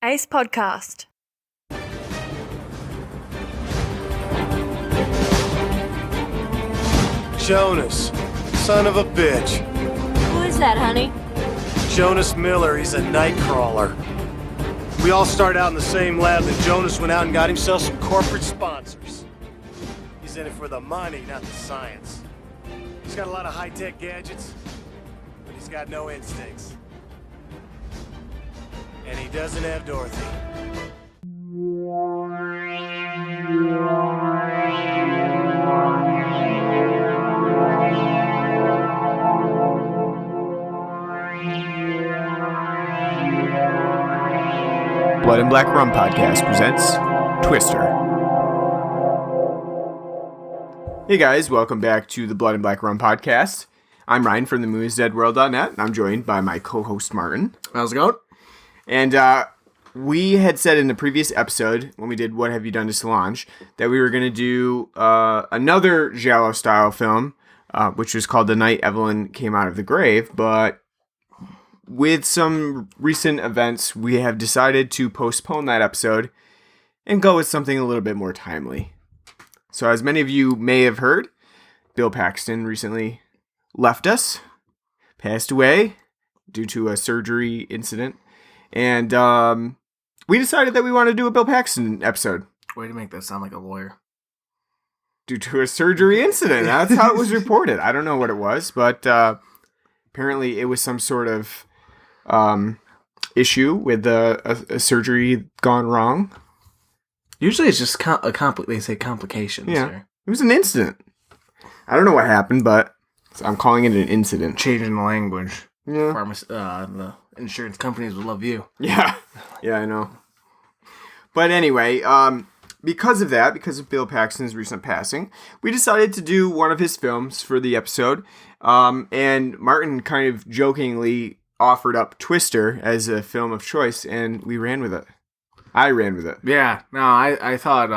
Ace Podcast. Jonas, son of a bitch. Who is that, honey? Jonas Miller, he's a night crawler. We all started out in the same lab, then Jonas went out and got himself some corporate sponsors. He's in it for the money, not the science. He's got a lot of high-tech gadgets, but he's got no instincts. And he doesn't have Dorothy. Blood and Black Rum Podcast presents Twister. Hey guys, welcome back to the Blood and Black Rum Podcast. I'm Ryan from the moviesdeadworld.net, and I'm joined by my co-host Martin. How's it going? And we had said in the previous episode, when we did What Have You Done to Solange, that we were going to do another Giallo-style film, which was called The Night Evelyn Came Out of the Grave, but with some recent events, we have decided to postpone that episode and go with something a little bit more timely. So as many of you may have heard, Bill Paxton recently left us, passed away due to a surgery incident, and we decided that we want to do a Bill Paxton episode. Way to make that sound like a lawyer. Due to a surgery incident. That's how it was reported. I don't know what it was, but apparently it was some sort of issue with a surgery gone wrong. Usually it's just they say complications. Yeah, or it was an incident. I don't know what happened, but I'm calling it an incident. changing the language. Yeah. The insurance companies would love you. Yeah, I know. But anyway, because of Bill Paxton's recent passing, we decided to do one of his films for the episode. And Martin kind of jokingly offered up Twister as a film of choice, and we ran with it. I ran with it. Yeah, no, I thought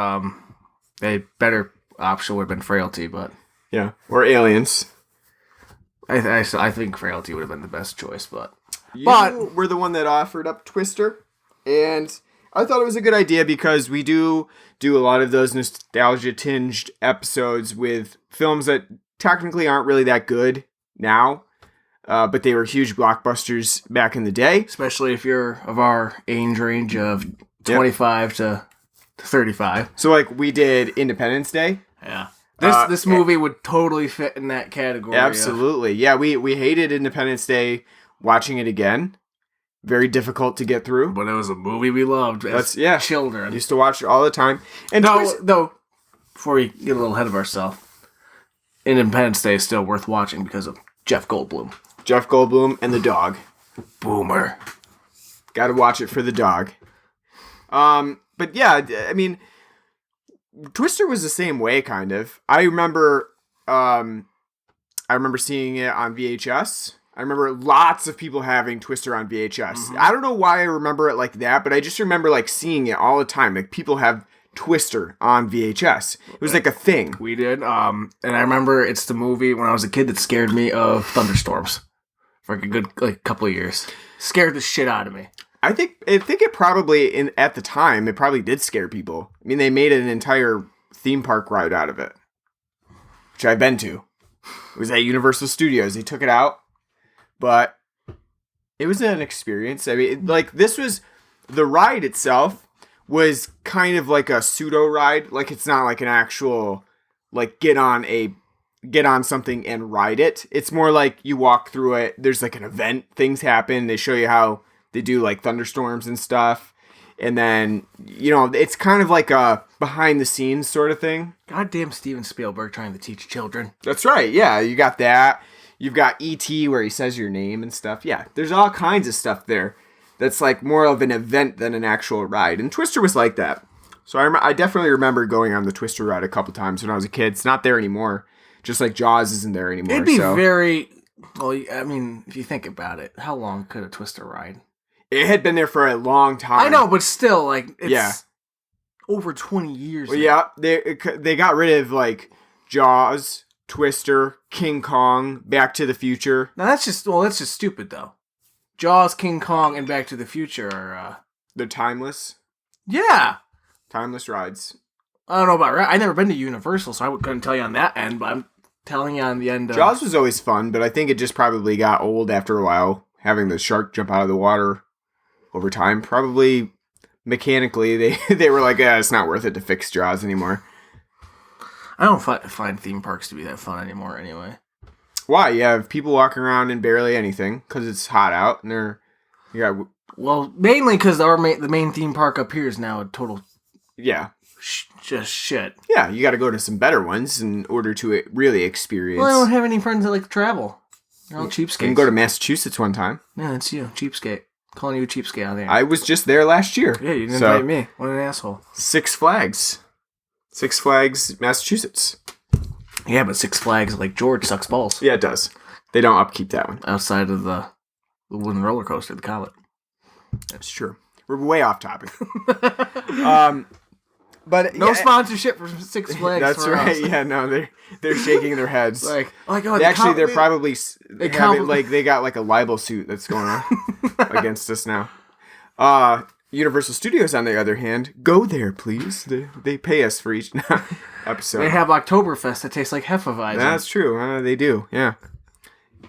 a better option would have been Frailty, but Yeah, or Aliens. I think Frailty would have been the best choice, but We're the one that offered up Twister, and I thought it was a good idea because we do a lot of those nostalgia-tinged episodes with films that technically aren't really that good now, but they were huge blockbusters back in the day. especially if you're of our age range of 25 to 35. So, like, we did Independence Day. Yeah. This movie would totally fit in that category. Absolutely. Yeah, we hated Independence Day watching it again. Very difficult to get through. But it was a movie we loved as children. Used to watch it all the time. And Though, before we get a little ahead of ourselves, Independence Day is still worth watching because of Jeff Goldblum. Jeff Goldblum and the dog. Boomer. Got to watch it for the dog. But yeah, I mean, Twister was the same way, kind of. I remember seeing it on VHS. I remember lots of people having Twister on VHS. Mm-hmm. I don't know why I remember it like that, but I just remember like seeing it all the time. Like people have Twister on VHS. It was like a thing. We did. And I remember it's the movie when I was a kid that scared me of thunderstorms for like a good couple of years. Scared the shit out of me. I think it probably at the time it probably did scare people. I mean, they made an entire theme park ride out of it, which I've been to. It was at Universal Studios. They took it out, but it was an experience. I mean, the ride itself was kind of like a pseudo ride. Like it's not like an actual like get on something and ride it. It's more like you walk through it. There's like an event. Things happen. They show you how they do like thunderstorms and stuff. And then, it's kind of like a behind the scenes sort of thing. Goddamn Steven Spielberg trying to teach children. That's right. Yeah, you got that. You've got E.T. where he says your name and stuff. Yeah, there's all kinds of stuff there that's like more of an event than an actual ride. And Twister was like that. So I definitely remember going on the Twister ride a couple times when I was a kid. It's not there anymore. Just like Jaws isn't there anymore. It'd be very... Well, I mean, if you think about it, how long could a Twister ride? It had been there for a long time. I know, but still, like, it's over 20 years. Well, yeah, they got rid of, like, Jaws, Twister, King Kong, Back to the Future. Now, that's just stupid, though. Jaws, King Kong, and Back to the Future are They're timeless. Yeah. Timeless rides. I don't know about I've never been to Universal, so I couldn't tell you on that end, but I'm telling you on the end of... Jaws was always fun, but I think it just probably got old after a while. Having the shark jump out of the water over time. Probably mechanically, they were like, it's not worth it to fix Jaws anymore. I don't find theme parks to be that fun anymore anyway. Why? You have people walking around in barely anything because it's hot out, and Well, mainly because the main theme park up here is now a total... Yeah. Just shit. Yeah, you got to go to some better ones in order to really experience. Well, I don't have any friends that like to travel. They're all cheapskates. You can go to Massachusetts one time. Yeah, that's you. Cheapskate. Calling you a cheapskate on there. I was just there last year. Yeah, you didn't invite me. What an asshole. Six Flags, Massachusetts. Yeah, but Six Flags Lake George sucks balls. Yeah, it does. They don't upkeep that one. Outside of the wooden roller coaster, the Comet. That's true. We're way off topic. But no sponsorship for Six Flags. That's for right. Us. Yeah, no, they're shaking their heads. Like, oh my God, they're probably they got like a libel suit that's going on against us now. Universal Studios, on the other hand, go there, please. They pay us for each episode. They have Oktoberfest that tastes like Hefeweizen. That's true. They do. Yeah.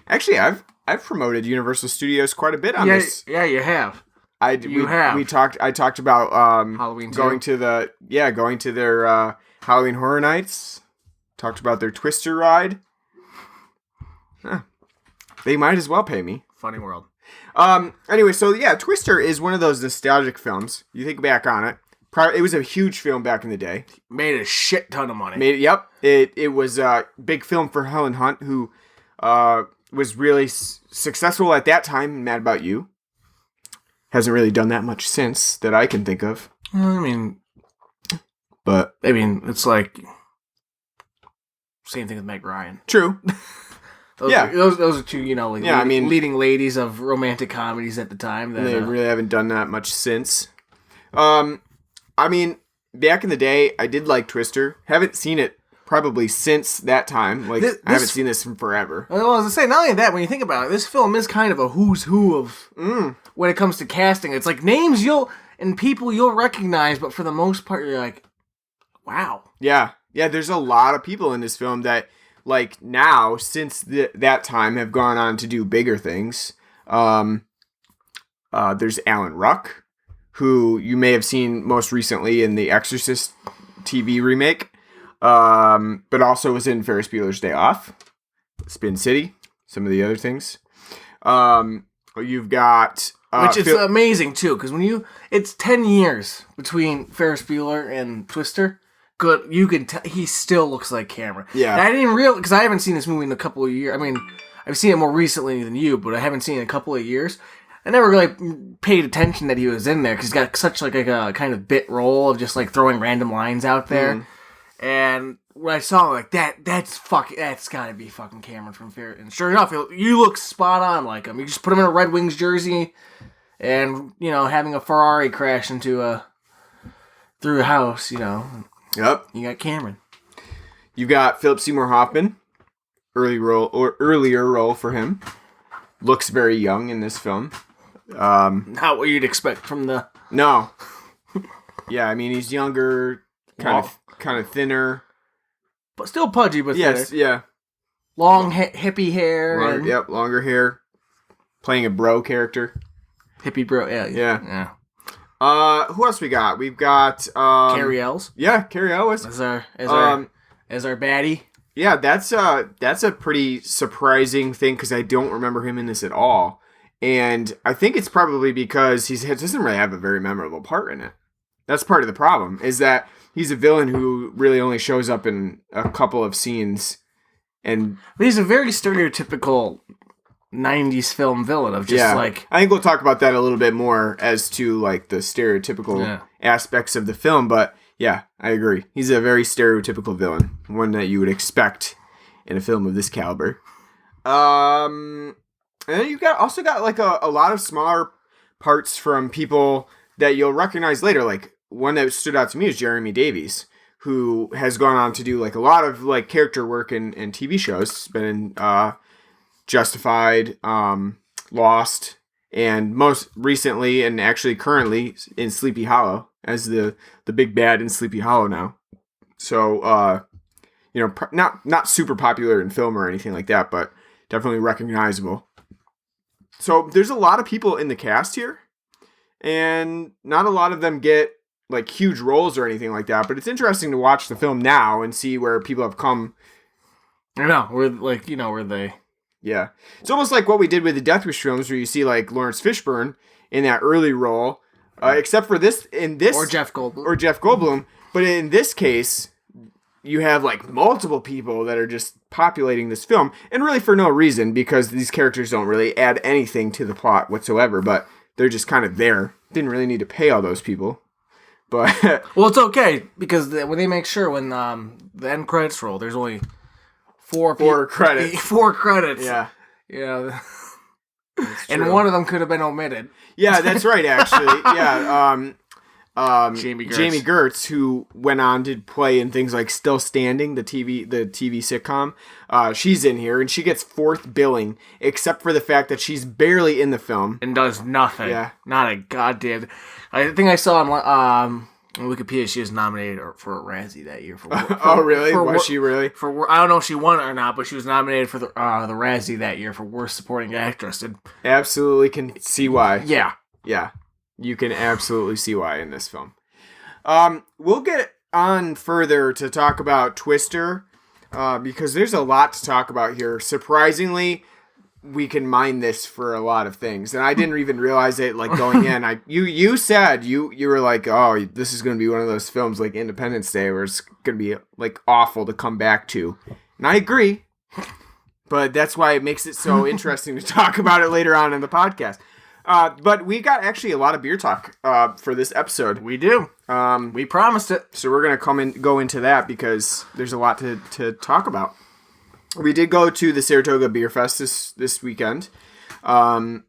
Actually, I've promoted Universal Studios quite a bit on this. Yeah, you have. I talked about Halloween going to their Halloween Horror Nights. Talked about their Twister ride. Huh. They might as well pay me. Funny world. Anyway, so yeah, Twister is one of those nostalgic films. You think back on it. It was a huge film back in the day. Made a shit ton of money. It was a big film for Helen Hunt, who was really successful at that time. Mad About You. Hasn't really done that much since that I can think of. It's like same thing with Meg Ryan. True. Those are two, leading ladies of romantic comedies at the time. They really haven't done that much since. Back in the day, I did like Twister. Haven't seen it probably since that time. I haven't seen this in forever. Well, I was gonna say, not only that, when you think about it, this film is kind of a who's who of when it comes to casting. It's like names people you'll recognize, but for the most part, you're like, wow. Yeah. There's a lot of people in this film that, like, now since that time have gone on to do bigger things. There's Alan Ruck, who you may have seen most recently in the Exorcist TV remake. But also was in Ferris Bueller's Day Off, Spin City, some of the other things. You've got... which is amazing, too, because it's 10 years between Ferris Bueller and Twister. Good, you can tell, he still looks like Cameron. Yeah. And I didn't realize, because I haven't seen this movie in a couple of years. I've seen it more recently than you, but I haven't seen it in a couple of years. I never really paid attention that he was in there, because he's got such like a kind of bit role of just like throwing random lines out there. And when I saw him, like, that's gotta be fucking Cameron from Ferris. And sure enough, you look spot on like him. You just put him in a Red Wings jersey and, having a Ferrari crash through a house, Yep. You got Cameron. You've got Philip Seymour Hoffman. Earlier role for him. Looks very young in this film. Not what you'd expect from the... No. Yeah, he's younger, kind of thinner. But still pudgy, but yes, thinner. Yeah. Long hippie hair. Yep, longer hair. Playing a bro character. Hippie bro, yeah. Who else we got? We've got... Carrie Ells. Yeah, Carrie Ells. As our baddie. Yeah, that's a pretty surprising thing, because I don't remember him in this at all. And I think it's probably because he doesn't really have a very memorable part in it. That's part of the problem, is that he's a villain who really only shows up in a couple of scenes. But he's a very stereotypical 90s film villain of just like... I think we'll talk about that a little bit more as to like the stereotypical aspects of the film, but yeah, I agree. He's a very stereotypical villain, one that you would expect in a film of this caliber. And then you've also got like a lot of smaller parts from people that you'll recognize later. Like, one that stood out to me is Jeremy Davies, who has gone on to do like a lot of like character work in TV shows. He's been in Justified, Lost, and most recently and actually currently in Sleepy Hollow as the big bad in Sleepy Hollow now. So, not super popular in film or anything like that, but definitely recognizable. So there's a lot of people in the cast here, and not a lot of them get like huge roles or anything like that, but it's interesting to watch the film now and see where people have come. I know, where they... Yeah. It's almost like what we did with the Death Wish films, where you see like Lawrence Fishburne in that early role, except for this. Or Jeff Goldblum. But in this case, you have like multiple people that are just populating this film, and really for no reason, because these characters don't really add anything to the plot whatsoever, but they're just kind of there. Didn't really need to pay all those people. But well, it's okay, because when they make sure when the end credits roll, there's only four credits. 4 credits. Yeah. Yeah. And one of them could have been omitted. Yeah, that's right, actually. Yeah. Jamie Gertz, who went on to play in things like Still Standing, the TV sitcom. She's in here, and she gets 4th billing, except for the fact that she's barely in the film and does nothing. Yeah, not a goddamn. I think I saw on Wikipedia she was nominated for a Razzie that year. Oh, really? Was she really? I don't know if she won it or not, but she was nominated for the Razzie that year for Worst Supporting Actress. And absolutely can see why. Yeah. You can absolutely see why in this film. We'll get on further to talk about Twister, because there's a lot to talk about here. Surprisingly, we can mine this for a lot of things, and I didn't even realize it like going in. You said you were like, oh, this is going to be one of those films like Independence Day where it's going to be like awful to come back to, and I agree. But that's why it makes it so interesting to talk about it later on in the podcast. But we got actually a lot of beer talk for this episode. We do. We promised it. So we're going to go into that because there's a lot to talk about. We did go to the Saratoga Beer Fest this weekend. And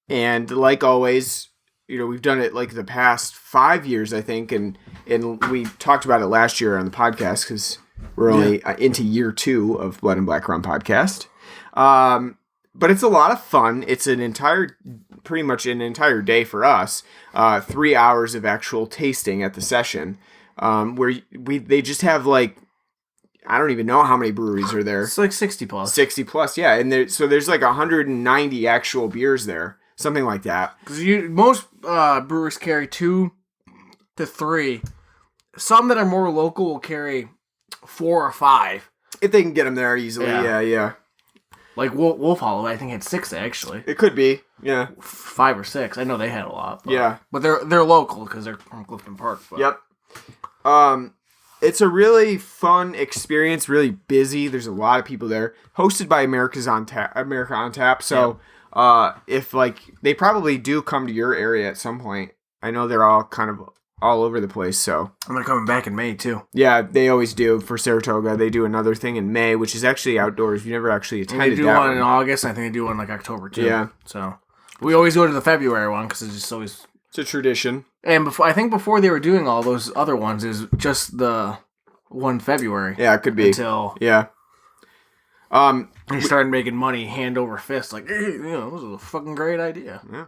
like always, we've done it like the past 5 years, I think. And we talked about it last year on the podcast because we're only into year 2 of Blood and Black Rum podcast. But it's a lot of fun. It's pretty much an entire day for us. 3 hours of actual tasting at the session, where they just have like, I don't even know how many breweries are there. It's like 60 plus. 60 plus, yeah. And there's like 190 actual beers there, something like that. Because most brewers carry 2 to 3. Some that are more local will carry 4 or 5 if they can get them there easily. Yeah. Like Wolf Hollow, I think had 6 actually. It could be, yeah, 5 or 6. I know they had a lot. But they're local because they're from Clifton Park. But. Yep. It's a really fun experience. Really busy. There's a lot of people there. Hosted by America on Tap. So, if like they probably do come to your area at some point. I know they're all kind of all over the place. So they're coming back in May too. Yeah, they always do for Saratoga. They do another thing in May, which is actually outdoors. You never actually attended that. They do one in August. I think they do one like October too. Yeah. So we always go to the February one because it's just always. It's a tradition. And before they were doing all those other ones, is just the one February. Yeah, it could be. Until they started making money hand over fist. Like, hey, this is a fucking great idea. Yeah.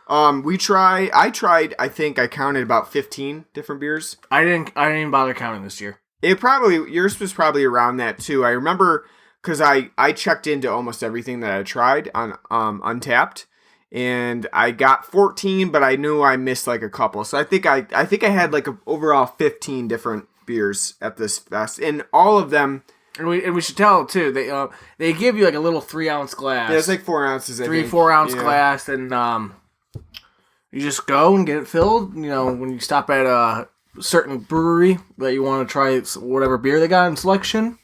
I tried. I think I counted about 15 different beers. I didn't even bother counting this year. Yours was probably around that too. I remember because I checked into almost everything that I tried on Untapped. And I got 14, but I knew I missed like a couple. So I think I had like overall 15 different beers at this fest, and all of them. And we should tell too. They give you like a little 3-ounce glass. Yeah, it's like 4 ounces. 4 ounce glass, and you just go and get it filled. When you stop at a certain brewery that you want to try whatever beer they got in selection,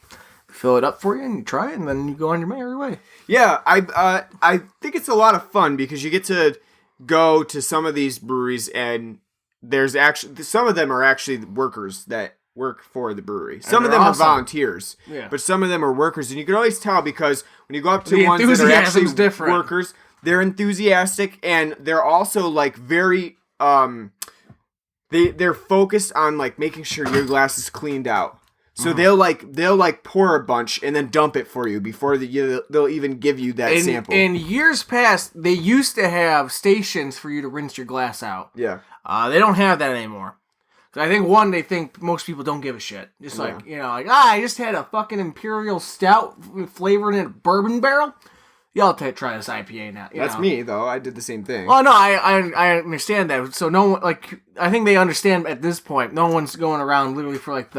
fill it up for you and you try it, and then you go on your merry way. Yeah, I think it's a lot of fun because you get to go to some of these breweries, and there's actually some of them are actually workers that work for the brewery. Some of them are volunteers, but some of them are workers, and you can always tell because when you go up to the ones that are actually workers, they're enthusiastic, and they're also like very they're focused on like making sure your glass is cleaned out. So they'll pour a bunch and then dump it for you before they'll even give you that sample. In years past, they used to have stations for you to rinse your glass out. Yeah. They don't have that anymore. I think they think most people don't give a shit. Just I just had a fucking Imperial Stout flavored in a bourbon barrel. Y'all try this IPA now. That's me, though. I did the same thing. Oh, no, I understand that. So no one, I think they understand at this point, no one's going around literally for, like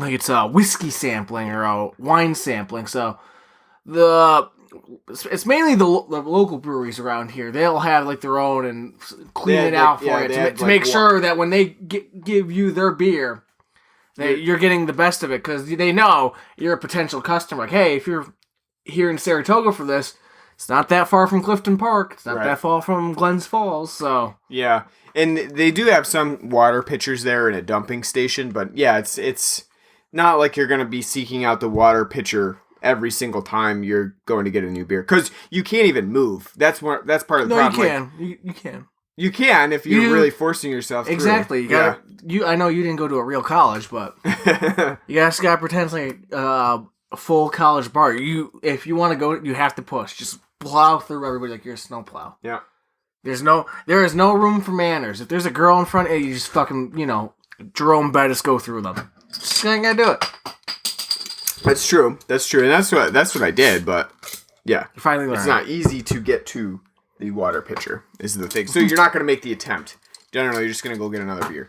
it's a whiskey sampling or a wine sampling. So it's mainly the local breweries around here. They'll have their own and clean it out for you to make sure that when they give you their beer, you're getting the best of it, because they know you're a potential customer. Like, hey, if you're here in Saratoga for this, it's not that far from Clifton Park. It's not that far from Glens Falls. So yeah, and they do have some water pitchers there and a dumping station, but yeah, it's not like you're going to be seeking out the water pitcher every single time you're going to get a new beer, because you can't even move. That's part of the problem. No, you can. You can. You can if you're really forcing yourself through. Exactly. I know you didn't go to a real college, but you guys got to pretend like a full college bar. If you want to go, you have to push. Just plow through everybody like you're a snowplow. Yeah. There is no room for manners. If there's a girl in front of you, just fucking, Jerome Bettis go through them. Just ain't gonna do it. That's true. And that's what I did, but yeah. You finally learned. It's not easy to get to the water pitcher is the thing. So you're not going to make the attempt. Generally, you're just going to go get another beer.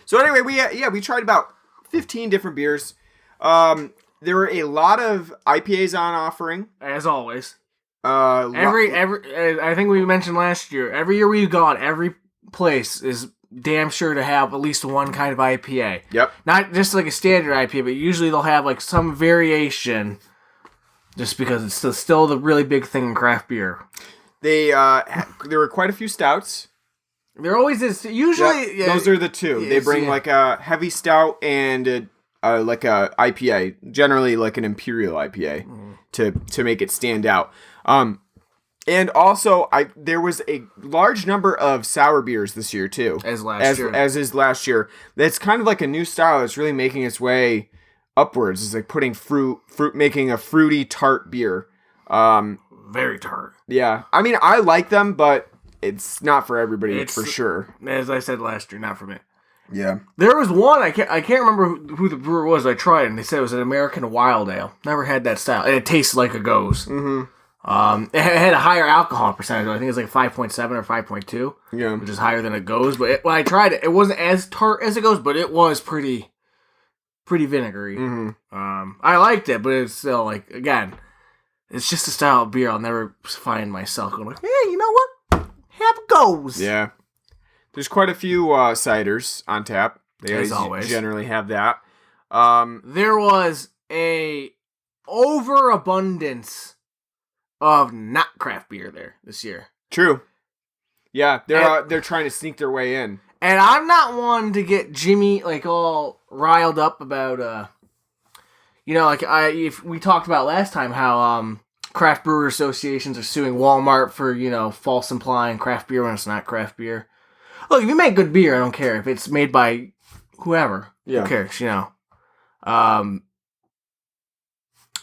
So anyway, we tried about 15 different beers. There were a lot of IPAs on offering, as always. I think we mentioned last year. Every year we've gone, every place is damn sure to have at least one kind of IPA. Yep. Not just like a standard IPA, but usually they'll have some variation, just because it's still the really big thing in craft beer. There were quite a few stouts. There always is. Usually, those are the two. They bring a heavy stout and a IPA, generally an Imperial IPA, to make it stand out. And also, there was a large number of sour beers this year too, as is last year. That's kind of like a new style that's really making its way upwards. It's like putting fruit, making a fruity tart beer. Very tart. Yeah. I mean, I like them, but it's not for everybody, for sure. As I said last year, not for me. Yeah. There was one, I can't remember who the brewer was. I tried, and they said it was an American Wild Ale. Never had that style. And it tasted like a goes. Mm-hmm. It had a higher alcohol percentage. I think it was 5.7 or 5.2. Yeah. Which is higher than a goes. But when I tried it, it wasn't as tart as it goes, but it was pretty vinegary. Mm-hmm. I liked it, but it's still, again... It's just a style of beer I'll never find myself going hey, you know what? Have a goes. Yeah. There's quite a few ciders on tap. They always generally have that. There was a overabundance of not craft beer there this year. True. Yeah, they're trying to sneak their way in. And I'm not one to get Jimmy all riled up about if we talked about last time how craft brewer associations are suing Walmart for, false implying craft beer when it's not craft beer. Look, if you make good beer, I don't care. If it's made by whoever, who cares,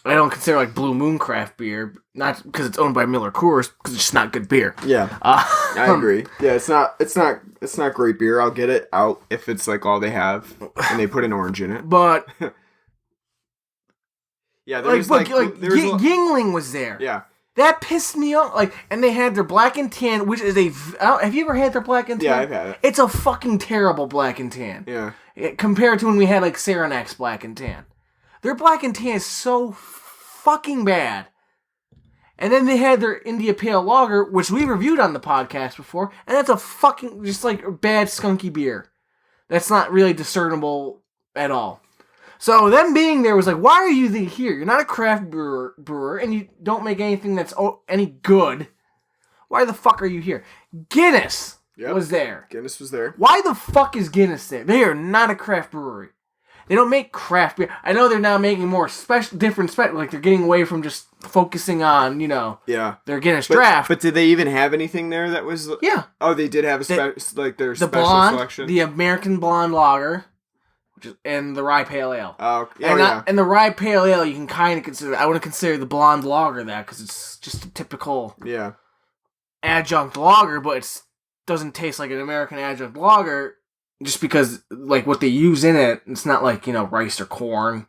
I don't consider Blue Moon craft beer, not because it's owned by Miller Coors, because it's just not good beer. Yeah, I agree. Yeah, it's not great beer. I'll get it out if it's all they have and they put an orange in it. But yeah, there's Yingling was there. Yeah, that pissed me off. And they had their black and tan, which is have you ever had their black and tan? Yeah, I've had it. It's a fucking terrible black and tan. Yeah, compared to when we had Saranac's black and tan. Their black and tan is so fucking bad. And then they had their India Pale Lager, which we reviewed on the podcast before, and that's a fucking just bad skunky beer. That's not really discernible at all. So them being there was why are you here? You're not a craft brewer, and you don't make anything that's any good. Why the fuck are you here? Guinness was there. Guinness was there. Why the fuck is Guinness there? They are not a craft brewery. They don't make craft beer. I know they're now making more different like they're getting away from just focusing on, Yeah. their Guinness draft. But did they even have anything there that was... Yeah. Oh, they did have their the special blonde, selection? the American Blonde Lager, and the Rye Pale Ale. Oh, And the Rye Pale Ale, you can kind of consider... I wouldn't consider the Blonde Lager that, because it's just a typical adjunct lager, but it doesn't taste like an American adjunct lager, just because, like, what they use in it, it's not like, rice or corn,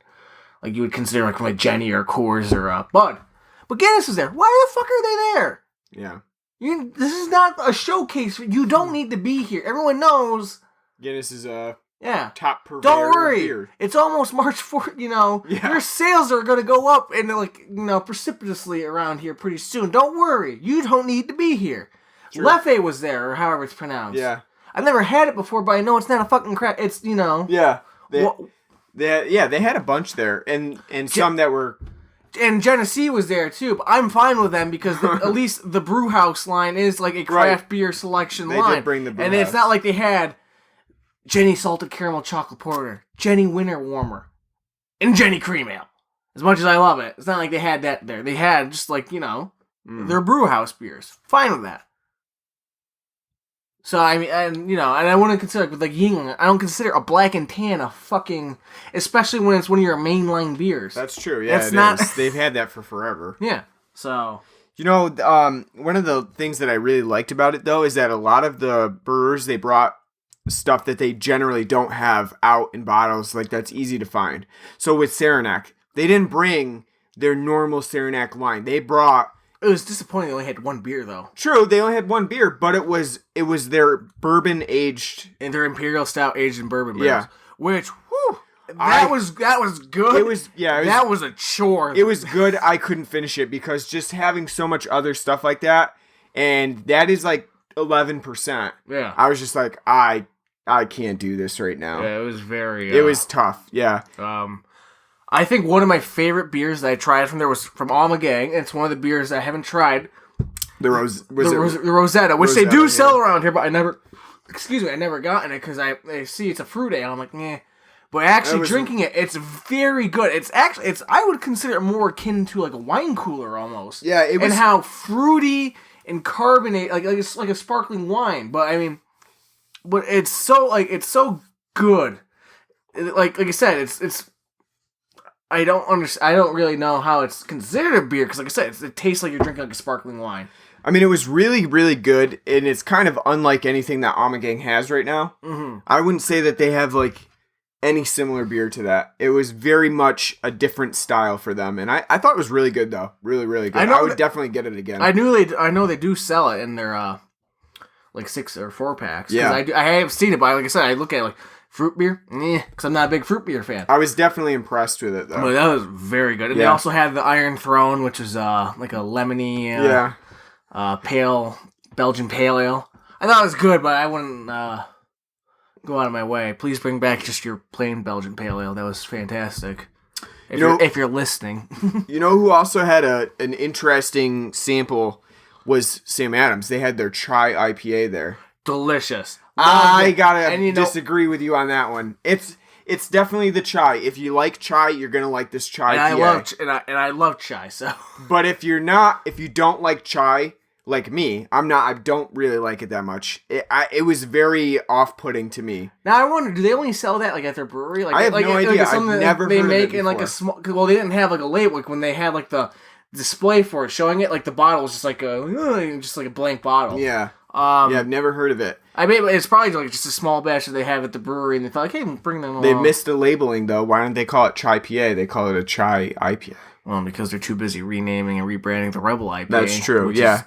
like you would consider, like, from a Jenny or Coors or Bud. But Guinness is there. Why the fuck are they there? Yeah. This is not a showcase. You don't need to be here. Everyone knows. Guinness is a top purveyor Don't worry. of beer. It's almost March 4th, Your sales are going to go up and, precipitously around here pretty soon. Don't worry. You don't need to be here. Sure. Leffe was there, or however it's pronounced. Yeah. I've never had it before, but I know it's not a fucking crap. It's, Yeah. They had a bunch there, and some that were... And Genesee was there, too, but I'm fine with them because at least the brew house line is like a craft beer selection line. They did bring the brew and house. It's not like they had Jenny Salted Caramel Chocolate Porter, Jenny Winter Warmer, and Jenny Cream Ale. As much as I love it, it's not like they had that there. They had just like, their brew house beers. Fine with that. So, I mean, and I wouldn't consider, like Yingling, I don't consider a Black and Tan a fucking, especially when it's one of your mainline beers. That's true, yeah, That's not... They've had that for forever. Yeah, so... one of the things that I really liked about it, though, is that a lot of the brewers, they brought stuff that they generally don't have out in bottles, like that's easy to find. So with Saranac, they didn't bring their normal Saranac line. They brought... It was disappointing they only had one beer, though. True, they only had one beer, but it was their bourbon aged... And their Imperial Stout aged in bourbon barrels. Yeah. Which, whew, that was good. It was, that was a chore. It was good. I couldn't finish it because just having so much other stuff like that, and that is like 11%. Yeah. I was just like, I can't do this right now. Yeah, it was very... it was tough, yeah. I think one of my favorite beers that I tried from there was from Almagang, and it's one of the beers I haven't tried. The Rosetta, which they do sell around here, but I never gotten it because I see it's a fruit ale. I'm like, eh. But actually drinking it, it's very good. I would consider it more akin to like a wine cooler almost. Yeah, it was. And how fruity and carbonate, like it's like a sparkling wine. But I mean, it's so good. Like I said, it's. I don't really know how it's considered a beer because, like I said, it tastes like you're drinking like a sparkling wine. I mean, it was really, really good, and it's kind of unlike anything that Almagang has right now. Mm-hmm. I wouldn't say that they have like any similar beer to that. It was very much a different style for them, and I thought it was really good though, really, really good. I would definitely get it again. I know they do sell it in their like 6 or 4 packs. Yeah, I have seen it, but like I said, I look at it like. Fruit beer? Because I'm not a big fruit beer fan. I was definitely impressed with it, though. But that was very good. And they also had the Iron Throne, which is like a lemony, pale, Belgian pale ale. I thought it was good, but I wouldn't go out of my way. Please bring back just your plain Belgian pale ale. That was fantastic. If you're listening. You know who also had an interesting sample was Sam Adams. They had their Chai IPA there. Delicious. I gotta disagree with you on that one. It's definitely the chai. If you like chai, you're gonna like this chai. And I love chai. So, but if you don't like chai, like me, I don't really like it that much. It was very off-putting to me. Now I wonder, do they only sell that like at their brewery? Like, I have no idea. I've never they heard make of it in like a small. Well, they didn't have like a label. Like when they had like the display for it, showing it, like the bottle was just like a blank bottle. Yeah. I've never heard of it. I mean, it's probably like just a small batch that they have at the brewery, and they thought, like, hey, bring them along. They missed the labeling, though. Why don't they call it Chai PA? They call it a Chai IPA. Well, because they're too busy renaming and rebranding the Rebel IPA. That's true, which is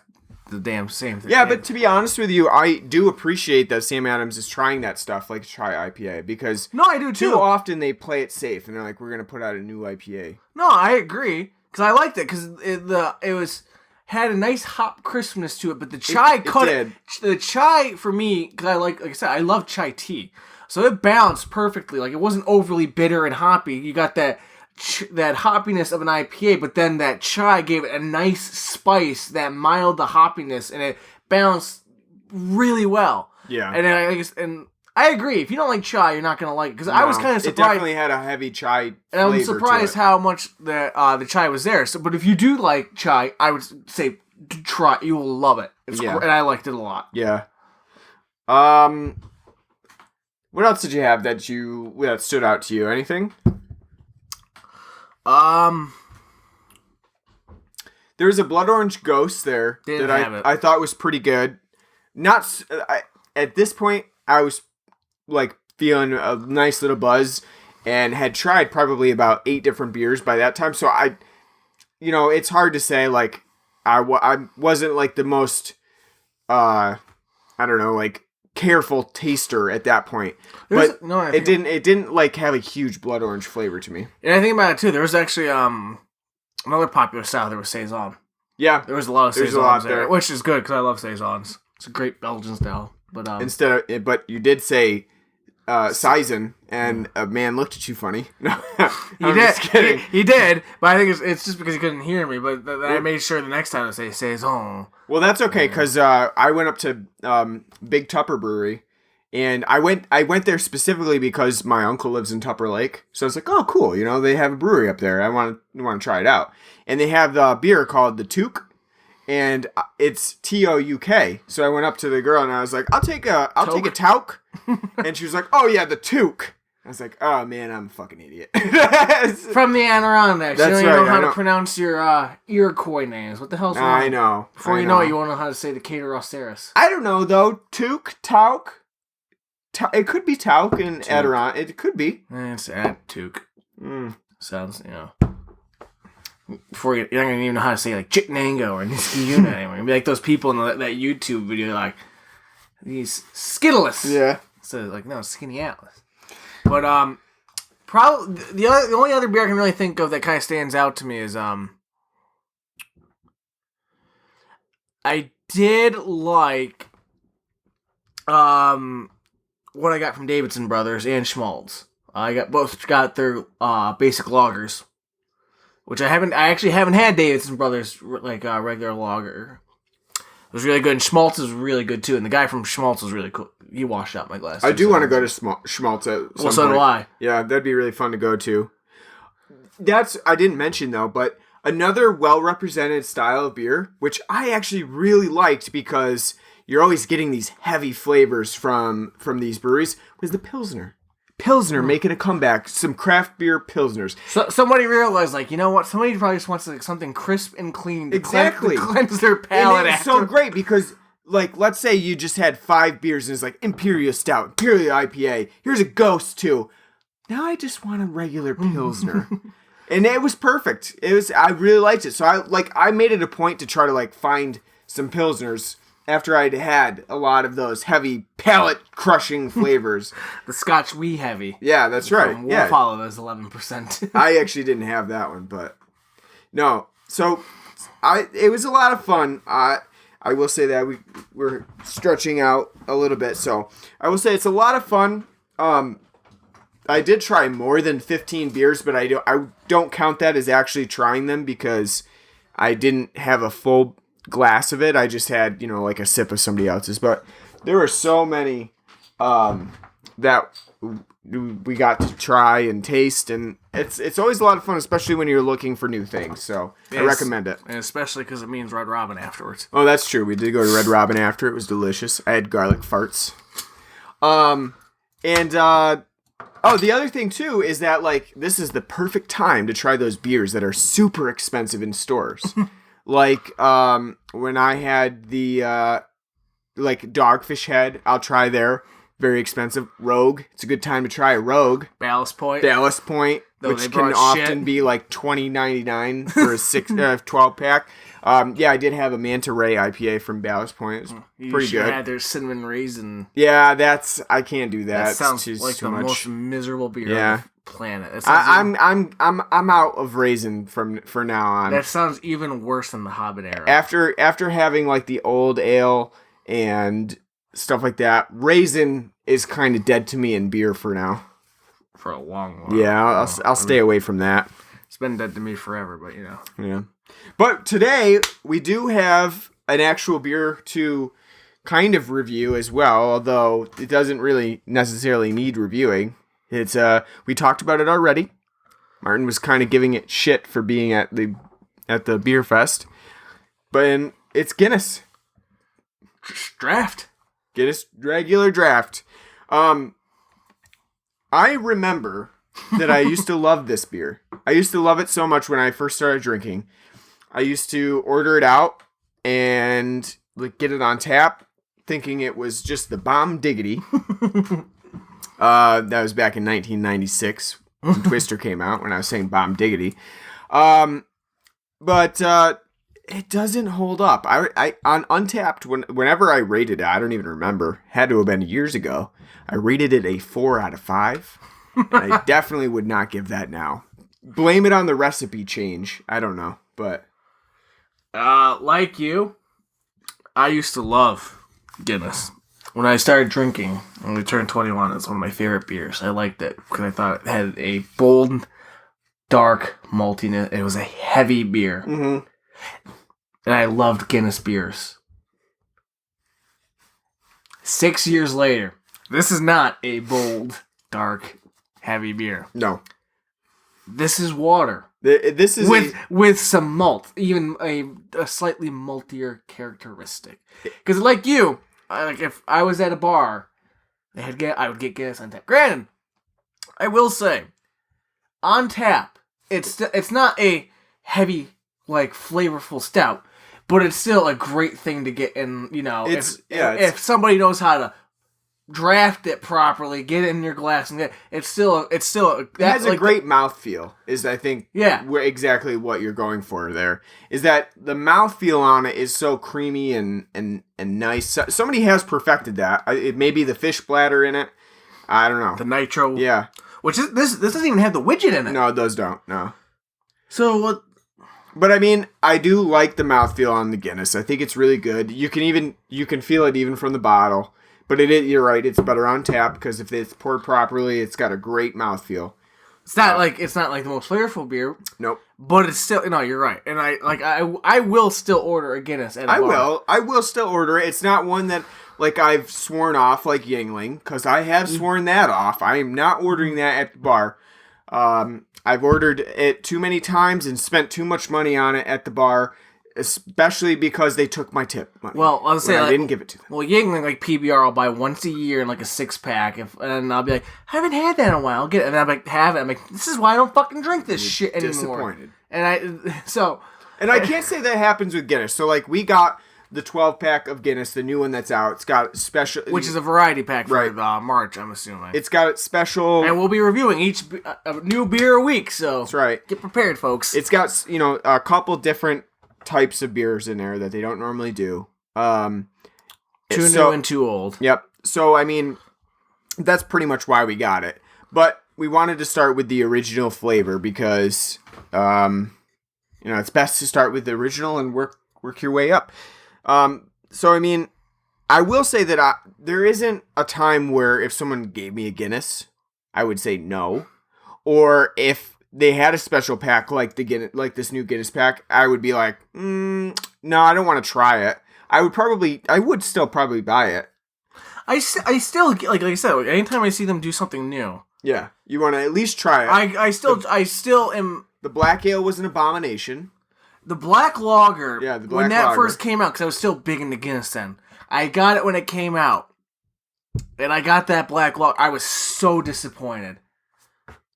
the damn same thing. Yeah, but to be honest with you, I do appreciate that Sam Adams is trying that stuff like Chai IPA, because no, I do too. Too often they play it safe, and they're like, we're going to put out a new IPA. No, I agree, because I liked it, because it was... had a nice hop crispness to it, but the chai the chai for me, because like I said, I love chai tea, so it balanced perfectly. Like it wasn't overly bitter and hoppy. You got that hoppiness of an IPA, but then that chai gave it a nice spice that mild the hoppiness, and it balanced really well. Yeah, and I agree. If you don't like chai, you're not gonna like it. Because I was kind of surprised. It definitely had a heavy chai flavor. And I'm surprised to it. how much the chai was there. So, but if you do like chai, I would say try. You will love it. It's Yeah. and I liked it a lot. Yeah. What else did you have that stood out to you? Anything? There was a blood orange ghost there Didn't that have it. I thought was pretty good. At this point, I was like feeling a nice little buzz and had tried probably about 8 different beers by that time. So it's hard to say like I wasn't like the most I don't know, like careful taster at that point. But it didn't like have a huge blood orange flavor to me. And I think about it too. There was actually another popular style. There was saison. Yeah, There was a lot of there's saisons a lot there, there. which is good because I love saisons. It's a great Belgian style. But but you did say saison, and a man looked at you funny. No, I'm just kidding. He did, but I think it's just because he couldn't hear me. But I made sure the next time to say saison. Well, that's okay because I went up to Big Tupper Brewery, and I went there specifically because my uncle lives in Tupper Lake. So I was like, oh, cool. They have a brewery up there. I want to try it out, and they have the beer called the Touk. And it's Touk. So I went up to the girl and I was like, I'll take a Tauk. And she was like, oh yeah, the Touk. I was like, oh man, I'm a fucking idiot. From the Adirondacks. That's you don't right, even know how I know. to pronounce your Iroquois names. What the hell's wrong? I know. Before you know it, you won't know how to say the Cateroceras. I don't know though. Touk, Tauk. It could be Tauk in Adirondack. It could be. It's Touk. Sounds, Before you're not gonna even know how to say like Chitnango or Niskayuna anymore. You'll be like those people in that YouTube video, like these Skittles. Yeah. So like no Skinny Atlas. But probably the only other beer I can really think of that kind of stands out to me is I did like what I got from Davidson Brothers and Schmaltz. I both got their basic lagers. Which I actually haven't had Davidson Brothers like regular lager. It was really good, and Schmaltz is really good too. And the guy from Schmaltz was really cool. He washed out my glass. I do want to go to Schmaltz at some Well, so point. do I. Yeah, that'd be really fun to go to. I didn't mention though, but another well-represented style of beer, which I actually really liked because you're always getting these heavy flavors from these breweries, was the Pilsner. Pilsner making a comeback. Some craft beer Pilsners. So somebody realized, like, you know what? Somebody probably just wants like something crisp and clean to cleanse their palate. And it's so great because, like, let's say you just had 5 beers and it's like Imperial Stout, Imperial IPA. Here's a Ghost too. Now I just want a regular Pilsner. And it was perfect. I really liked it. So I made it a point to try to like find some Pilsners after I'd had a lot of those heavy palate-crushing flavors. The Scotch Wee Heavy. Yeah, that's right. We'll follow those 11%. I actually didn't have that one, but no. So it was a lot of fun. I will say that we're stretching out a little bit, so I will say it's a lot of fun. I did try more than 15 beers, but I don't count that as actually trying them because I didn't have a full glass of it. I just had, like a sip of somebody else's. But there were so many that we got to try and taste, and it's always a lot of fun, especially when you're looking for new things. So I recommend it, and especially because it means Red Robin afterwards. Oh, that's true. We did go to Red Robin after. It was delicious. I had garlic farts. The other thing too is that like this is the perfect time to try those beers that are super expensive in stores. Like, when I had the, like, Dogfish Head, I'll try there. Very expensive. Rogue. It's a good time to try a Rogue. Ballast Point. Though which can often be, like, $20.99 for a 12-pack. I did have a Manta Ray IPA from Ballast Point. It was pretty good. Yeah, there's cinnamon raisin. Yeah, I can't do that. That sounds too like the most miserable beer on the planet. I'm out of raisin for now on. That sounds even worse than the habanero. After having like the old ale and stuff like that, raisin is kind of dead to me in beer for now. For a long while. Yeah, I'll stay away from that. It's been dead to me forever, but Yeah. But today we do have an actual beer to kind of review as well, although it doesn't really necessarily need reviewing. It's we talked about it already. Martin was kind of giving it shit for being at the beer fest, but it's Guinness. Draft. Guinness regular draft. I remember that I used to love this beer. I used to love it so much when I first started drinking. I used to order it out and get it on tap, thinking it was just the bomb diggity. That was back in 1996 when Twister came out, when I was saying bomb diggity. But it doesn't hold up. I on Untapped, whenever I rated it, I don't even remember. Had to have been years ago. I rated it a 4 out of 5. I definitely would not give that now. Blame it on the recipe change. I don't know, but like you, I used to love Guinness. When I started drinking, when we turned 21, it's one of my favorite beers. I liked it because I thought it had a bold, dark maltiness. It was a heavy beer. Mm-hmm. And I loved Guinness beers. 6 years later, this is not a bold, dark, heavy beer. No. This is water. This is with some malt, even a slightly maltier characteristic. Because like you, if I was at a bar, I would get Guinness on tap. Granted, I will say, on tap, it's not a heavy, flavorful stout, but it's still a great thing to get in. If somebody knows how to draft it properly, get it in your glass, and it has a great mouthfeel. Is I think exactly what you're going for there. Is that the mouthfeel on it is so creamy and nice. Somebody has perfected that. It may be the fish bladder in it. I don't know. The nitro. Yeah. Which is this doesn't even have the widget in it. No, those don't. No. So what? But I mean, I do like the mouthfeel on the Guinness. I think it's really good. You can feel it even from the bottle. But you're right, it's better on tap because if it's poured properly, it's got a great mouthfeel. It's not like the most flavorful beer. Nope. But it's still you're right. And I will still order a Guinness at a bar. I will still order it. It's not one that I've sworn off like Yingling, because I have sworn that off. I am not ordering that at the bar. I've ordered it too many times and spent too much money on it at the bar. Especially because they took my tip money. Well, I was saying I didn't give it to them. Well, Yingling PBR, I'll buy once a year in a 6-pack, and I'll be like, I haven't had that in a while. I'll get it, and I'm like, have it. I'm like, this is why I don't fucking drink this shit anymore. Disappointed. And I can't say that happens with Guinness. So we got the 12-pack of Guinness, the new one that's out. It's got special, which is a variety pack for March, I'm assuming. It's got special, and we'll be reviewing a new beer a week. So that's right. Get prepared, folks. It's got a couple different types of beers in there that they don't normally do. Too new and too old. Yep. So I mean, that's pretty much why we got it. But we wanted to start with the original flavor because it's best to start with the original and work your way up. So I mean, I will say that there isn't a time where if someone gave me a Guinness, I would say no, or if they had a special pack like this new Guinness pack, I would be like, no, I don't want to try it. I would still probably buy it. I still, like I said, anytime I see them do something new. Yeah, you want to at least try it. I still am. The black ale was an abomination. The black lager, when that first came out, because I was still big into Guinness then. I got it when it came out. And I got that black lager. I was so disappointed.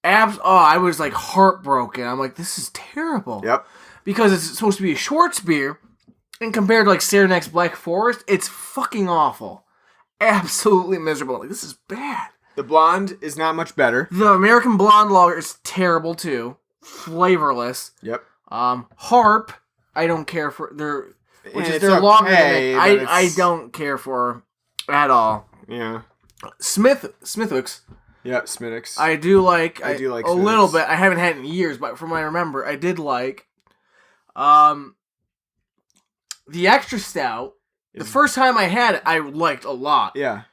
I was heartbroken. I'm like, this is terrible. Yep. Because it's supposed to be a Schwartz beer, and compared to Saranac's Black Forest, it's fucking awful. Absolutely miserable. This is bad. The blonde is not much better. The American Blonde Lager is terrible too. Flavorless. Yep. Harp, I don't care for. They're longer than me. I don't care for at all. Yeah. Smithwick's. Yeah, Smithwick's. I do like a Smithwick's. little bit. I haven't had it in years, but from what I remember, I did like. The extra stout. The first time I had it, I liked a lot. Yeah.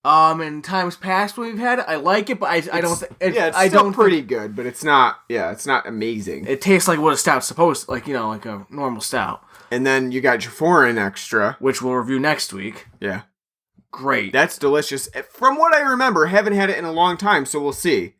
In times past when we've had it, I like it, but I don't think it's still pretty good, but it's not. Yeah, it's not amazing. It tastes like what a stout's supposed to, like a normal stout. And then you got your foreign extra. which we'll review next week. Yeah. Great. That's delicious. From what I remember, haven't had it in a long time, so we'll see.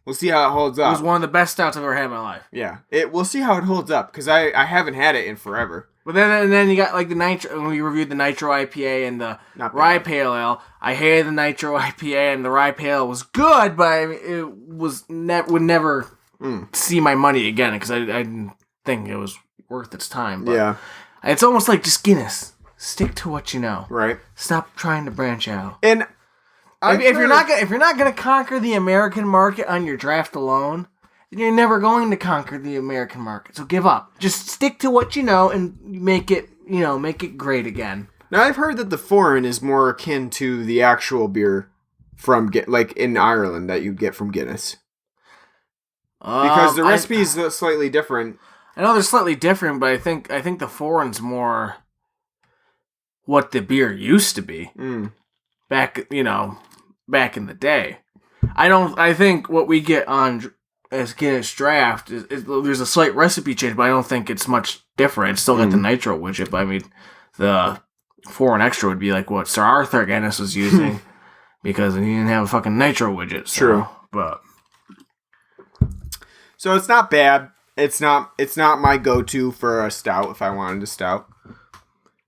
We'll see how it holds It up. was one of the best stouts I've ever had in my life. Yeah. We'll see how it holds up, because I haven't had it in forever. But then you got like the nitro. When we reviewed the nitro IPA and the Not bad. rye pale ale, I hated the nitro IPA and the rye pale ale was good, but it was would never see my money again because I didn't think it was worth its time. But Yeah. it's almost like just Guinness. Stick to what you know. Right. Stop trying to branch out. And If you're not gonna conquer the American market on your draft alone, then you're never going to conquer the American market. So give up. Just stick to what you know and make it great again. Now, I've heard that the foreign is more akin to the actual beer from, like, in Ireland that you get from Guinness. Because the recipe is slightly different. I know they're slightly different, but I think the foreign's more what the beer used to be back in the day. I think what we get on as Guinness Draft is there's a slight recipe change, but I don't think it's much different. It's still got the nitro widget, but I mean the foreign extra would be like what Sir Arthur Guinness was using because he didn't have a fucking nitro widget. So, True. But So it's not bad. It's not my go-to for a stout if I wanted a stout.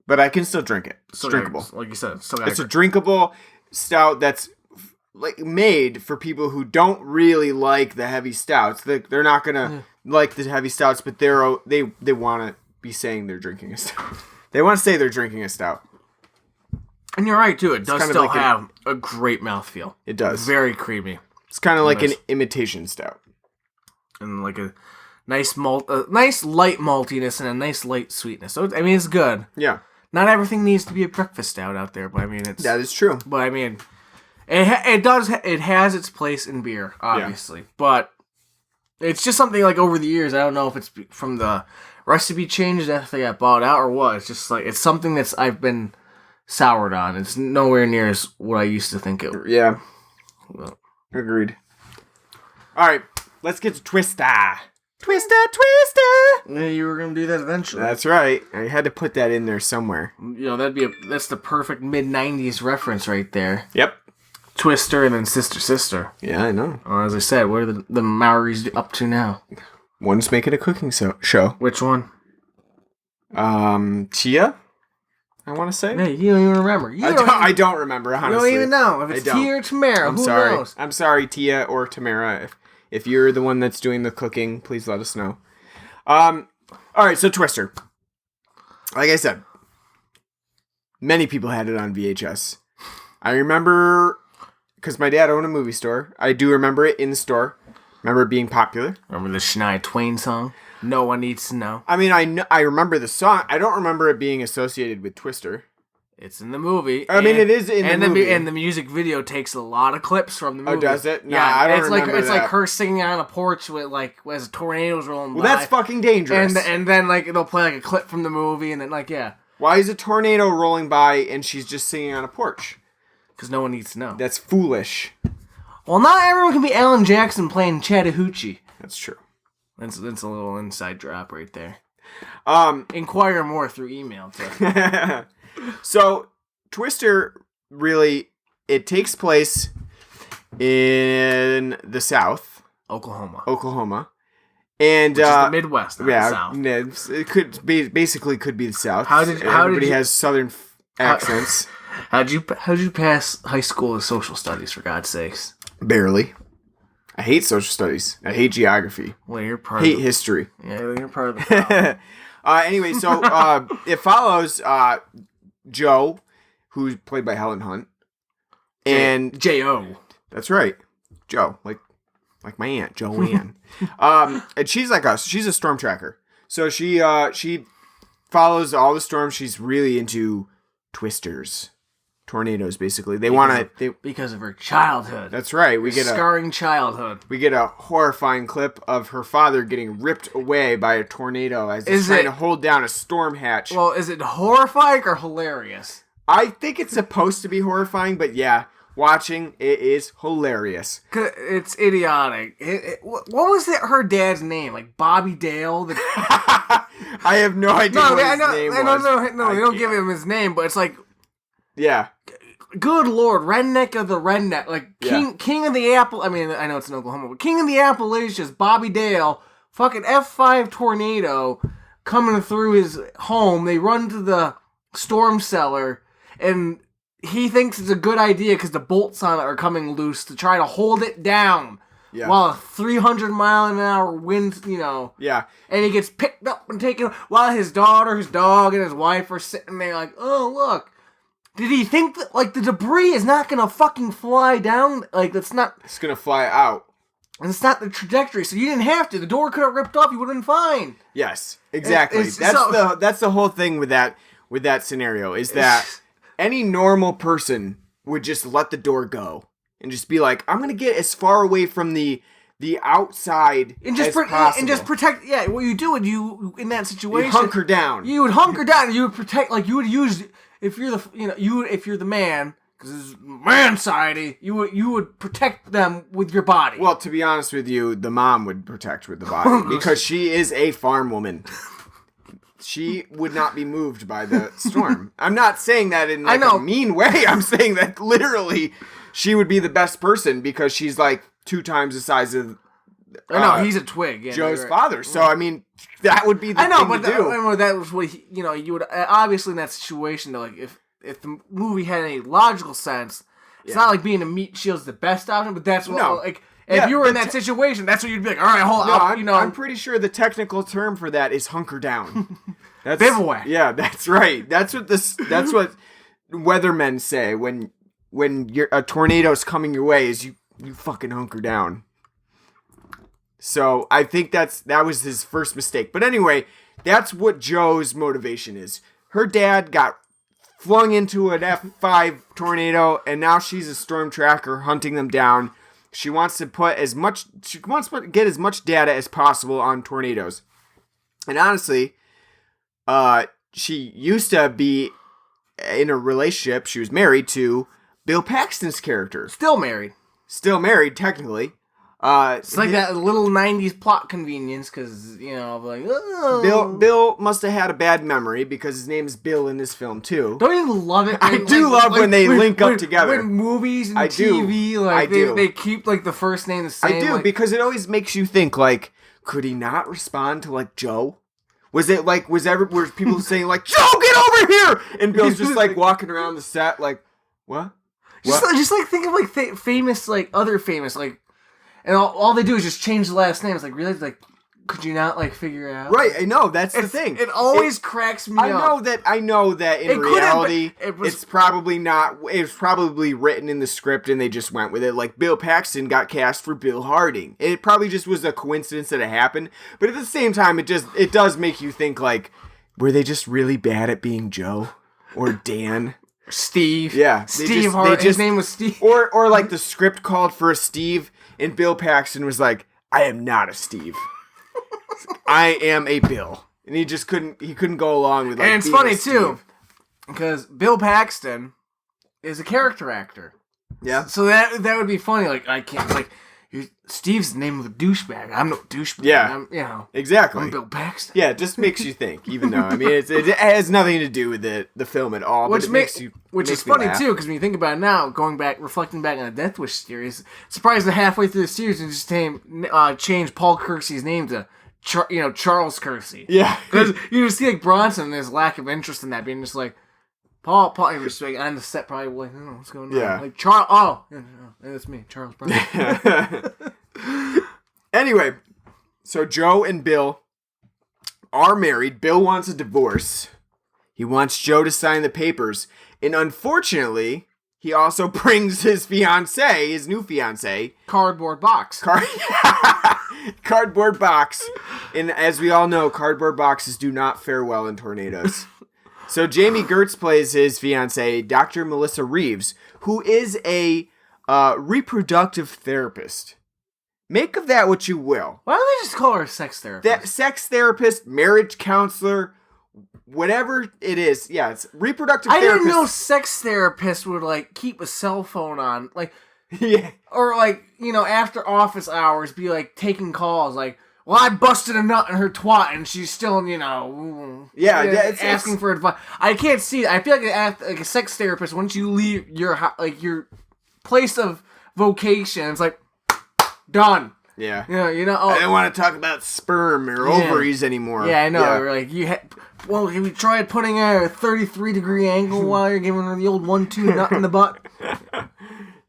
But I can still drink it. It's drinkable. Like you said, It's a drinkable stout that's like made for people who don't really like the heavy stouts. They're not gonna like the heavy stouts, but they want to be saying they're drinking a stout. They want to say they're drinking a stout. And you're right too. It does kind of still like have a great mouthfeel. It does. Very creamy. It's kind of like Nice. an imitation stout. And like a nice nice light maltiness and a nice light sweetness. So I mean, it's good. Yeah, Not everything needs to be a breakfast stout out there, but I mean, it's. that is true. But I mean, it has its place in beer, obviously. But it's just something like over the years. I don't know if it's from the recipe changes after they got bought out or what. It's just like it's something that's I've been soured on. It's nowhere near as what I used to think it. Yeah, Well, agreed. All right, let's get to Twister. Twister. yeah, you were gonna do that eventually. That's right. I had to put that in there somewhere. That's the perfect mid-90s reference right there. Yep. Twister and then Sister. Yeah, I know. Or as I said, what are the Maoris up to now? One's making a cooking show. Which one? Tia? I want to say. Hey, you don't even remember. I don't remember, honestly. You don't even know if it's Tia or Tamara. Who knows? I'm sorry, Tia or Tamara. If you're the one that's doing the cooking, please let us know. All right, so Twister. Like I said, many people had it on VHS. I remember, because my dad owned a movie store. I do remember it in the store. Remember it being popular. Remember the Shania Twain song? No one needs to know. I mean, I remember the song. I don't remember it being associated with Twister. It's in the movie. I mean, it is in the movie. And the music video takes a lot of clips from the movie. Oh, does it? No, yeah, I don't it's remember like, it's that. like her singing on a porch with as tornadoes rolling by. Well, that's fucking dangerous. And then like they'll play like a clip from the movie and then like yeah. Why is a tornado rolling by and she's just singing on a porch? Because no one needs to know. That's foolish. Well, not everyone can be Alan Jackson playing Chattahoochee. That's true. That's a little inside drop right there. Inquire more through email. Too. So, Twister, really, it takes place in the South. Oklahoma. And, which is the Midwest, not the South. Yeah, it could be the South. Everybody has Southern accents. How'd you pass high school with social studies, for God's sakes? Barely. I hate social studies. I hate geography. Well, you're part of history. Yeah, you're part of the problem. Anyway, so it follows Joe, who's played by Helen Hunt, and J.O. That's right, Joe, like my aunt Joanne. And she's a storm tracker. So she follows all the storms. She's really into twisters. Tornadoes, basically. Because of her childhood. That's right. We get scarring childhood. We get a horrifying clip of her father getting ripped away by a tornado as he's trying to hold down a storm hatch. Well, is it horrifying or hilarious? I think it's supposed to be horrifying, but yeah, watching. It is hilarious. It's idiotic. What was her dad's name? Like Bobby Dale? I have no idea what his name was. No, they don't give him his name, but it's like... Yeah. Good Lord, redneck of the redneck. Like, King of the Apple... I mean, I know it's in Oklahoma, but King of the Appalachians, Bobby Dale, fucking F5 tornado coming through his home. They run to the storm cellar, and he thinks it's a good idea because the bolts on it are coming loose to try to hold it down. Yeah. While a 300-mile-an-hour wind, Yeah. And he gets picked up and taken while his daughter, his dog, and his wife are sitting there like, oh, look. Did he think that, like, the debris is not going to fucking fly down? Like, that's not... It's going to fly out. And it's not the trajectory, so you didn't have to. The door could have ripped off. You would have been fine. Yes, exactly. That's the whole thing with that scenario, is that any normal person would just let the door go. And just be like, I'm going to get as far away from the outside as possible. And just protect, what you do, in that situation... You hunker down. You would hunker down, and you would protect, like, you would use... If you're the man, because this is man society, you would protect them with your body. Well, to be honest with you, the mom would protect with the body, because she is a farm woman. She would not be moved by the storm. I'm not saying that in a mean way. I'm saying that literally... She would be the best person because she's like 2 times the size of. He's a twig. Yeah, Joe's father. So I mean, that would be the thing to do. I know that was what you would obviously in that situation. Though, like if the movie had any logical sense, it's not like being a meat shield's the best option. But that's what if you were in that situation, that's what you'd be like. All right, hold on. I'm pretty sure the technical term for that is hunker down. That's bivouac. Yeah, that's right. That's what weathermen say when a tornado's coming your way, is you fucking hunker down. So I think that was his first mistake. But anyway, that's what Joe's motivation is. Her dad got flung into an F5 tornado, and now she's a storm tracker hunting them down. She wants to get as much data as possible on tornadoes. And honestly, she used to be in a relationship. She was married to Bill Paxton's character. Still married, technically. It's like that little 90s plot convenience, because, like, oh. Bill must have had a bad memory, because his name is Bill in this film, too. Don't you love it? I do love when they link up together. When movies and TV, they keep, like, the first name the same. I do, because it always makes you think, like, could he not respond to, like, Joe? Was it, like, were people saying, like, Joe, get over here! And Bill's just, like, walking around the set, like, what? Just like think of like famous, like other famous, like, and all they do is just change the last name. It's like, really, like, could you not like figure it out? Right, I know that's the thing. It always cracks me up. I know that in reality, it's probably not. It was probably written in the script, and they just went with it. Like Bill Paxton got cast for Bill Harding. It probably just was a coincidence that it happened. But at the same time, it does make you think, like, were they just really bad at being Joe or Dan? Steve. Yeah. His name was Steve. Or like the script called for a Steve, and Bill Paxton was like, I am not a Steve. I am a Bill. And he couldn't go along with, like, and it's funny too, because Bill Paxton is a character actor. Yeah. So that would be funny. Like, I can't, like, Steve's the name of a douchebag. I'm no douchebag. Yeah. Exactly. I'm Bill Paxton. Yeah, it just makes you think, even though, I mean, it has nothing to do with the film at all. Which is funny, too, because when you think about it now, reflecting back on the Death Wish series, surprised that halfway through the series, they just changed Paul Kersey's name to, Charles Kersey. Yeah. Because you just see, like, Bronson and his lack of interest in that, being just like, Paul, and just like, on the set, probably like, I don't know what's going on. Yeah. Like, Charles, that's me, Charles Bronson. Anyway, so Joe and Bill are married. Bill wants a divorce. He wants Joe to sign the papers. And unfortunately, he also brings his new fiancée. Cardboard box. Cardboard box. And as we all know, cardboard boxes do not fare well in tornadoes. So Jamie Gertz plays his fiancée, Dr. Melissa Reeves, who is a reproductive therapist. Make of that what you will. Why don't they just call her a sex therapist? Sex therapist, marriage counselor, whatever it is, yeah, it's reproductive I therapist. didn't know sex therapists would like keep a cell phone on, like, Yeah. or like, you know, after office hours, be like taking calls, like, well, I busted a nut in her twat, and she's still, you know, it's asking for advice. I can't see it. I feel like a sex therapist, once you leave your place of vocation, it's like done. Yeah. Yeah, you know. I didn't want to talk about sperm or ovaries anymore. Yeah, I know. Yeah. Like well, have you tried putting a 33-degree angle while you're giving her the old 1-2 nut in the butt?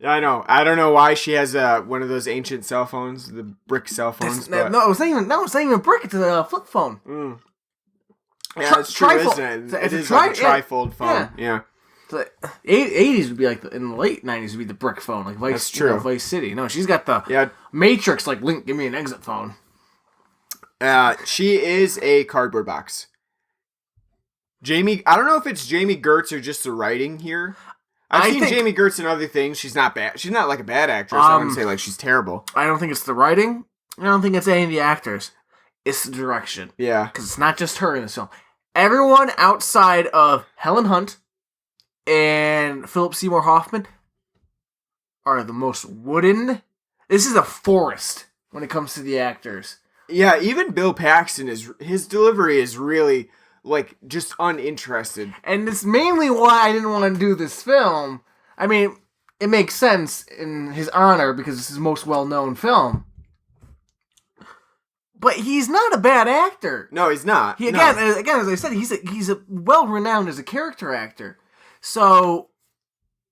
I know. I don't know why she has one of those ancient cell phones, the brick cell phones. No, it's not even a brick. It's a flip phone. Mm. Yeah, it's true, isn't it? It is like a trifold phone. Yeah. The 80s would be like in the late 90s would be the brick phone, like Vice. That's true. Vice City. No, she's got the Matrix. Like, Link, give me an exit phone. She is a cardboard box. Jamie, I don't know if it's Jamie Gertz or just the writing here. I've seen Jamie Gertz in other things. She's not bad. She's not like a bad actress. I wouldn't say like she's terrible. I don't think it's the writing. I don't think it's any of the actors. It's the direction. Yeah, because it's not just her in this film. Everyone outside of Helen Hunt and Philip Seymour Hoffman are the most wooden. This is a forest when it comes to the actors. Yeah, even Bill Paxton his delivery is really like just uninterested. And it's mainly why I didn't want to do this film. I mean, it makes sense in his honor because it's his most well-known film. But he's not a bad actor. No, he's not. Again, as I said, he's a well-renowned as a character actor. So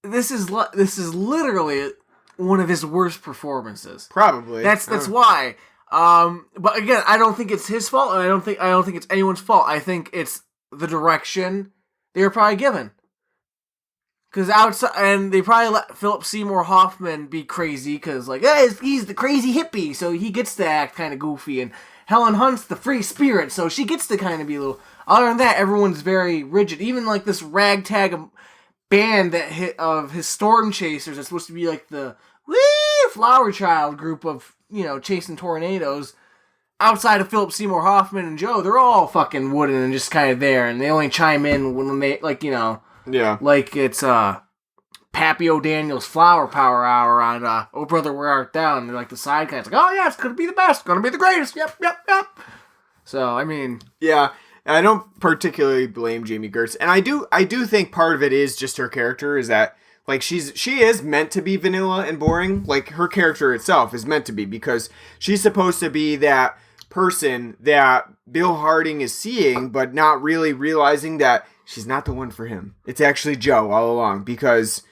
this is literally one of his worst performances. Probably. That's why. But again, I don't think it's his fault, and I don't think it's anyone's fault. I think it's the direction they were probably given. Because and they probably let Philip Seymour Hoffman be crazy, because like, hey, he's the crazy hippie, so he gets to act kind of goofy, and Helen Hunt's the free spirit, so she gets to kind of be a little. Other than that, everyone's very rigid. Even like this ragtag band of his storm chasers that's supposed to be like the flower child group of, you know, chasing tornadoes. Outside of Philip Seymour Hoffman and Joe, they're all fucking wooden and just kind of there, and they only chime in when they, like, you know, like it's Pappy O'Daniel's Flower Power Hour on Oh Brother Where Art Thou, and they're like the side guys, like, oh yeah, it's gonna be the best, gonna be the greatest, yep. So I mean, yeah, I don't particularly blame Jamie Gertz, and I do think part of it is just her character is that. Like, she is meant to be vanilla and boring. Like, her character itself is meant to be, because she's supposed to be that person that Bill Harding is seeing, but not really realizing that she's not the one for him. It's actually Joe all along, because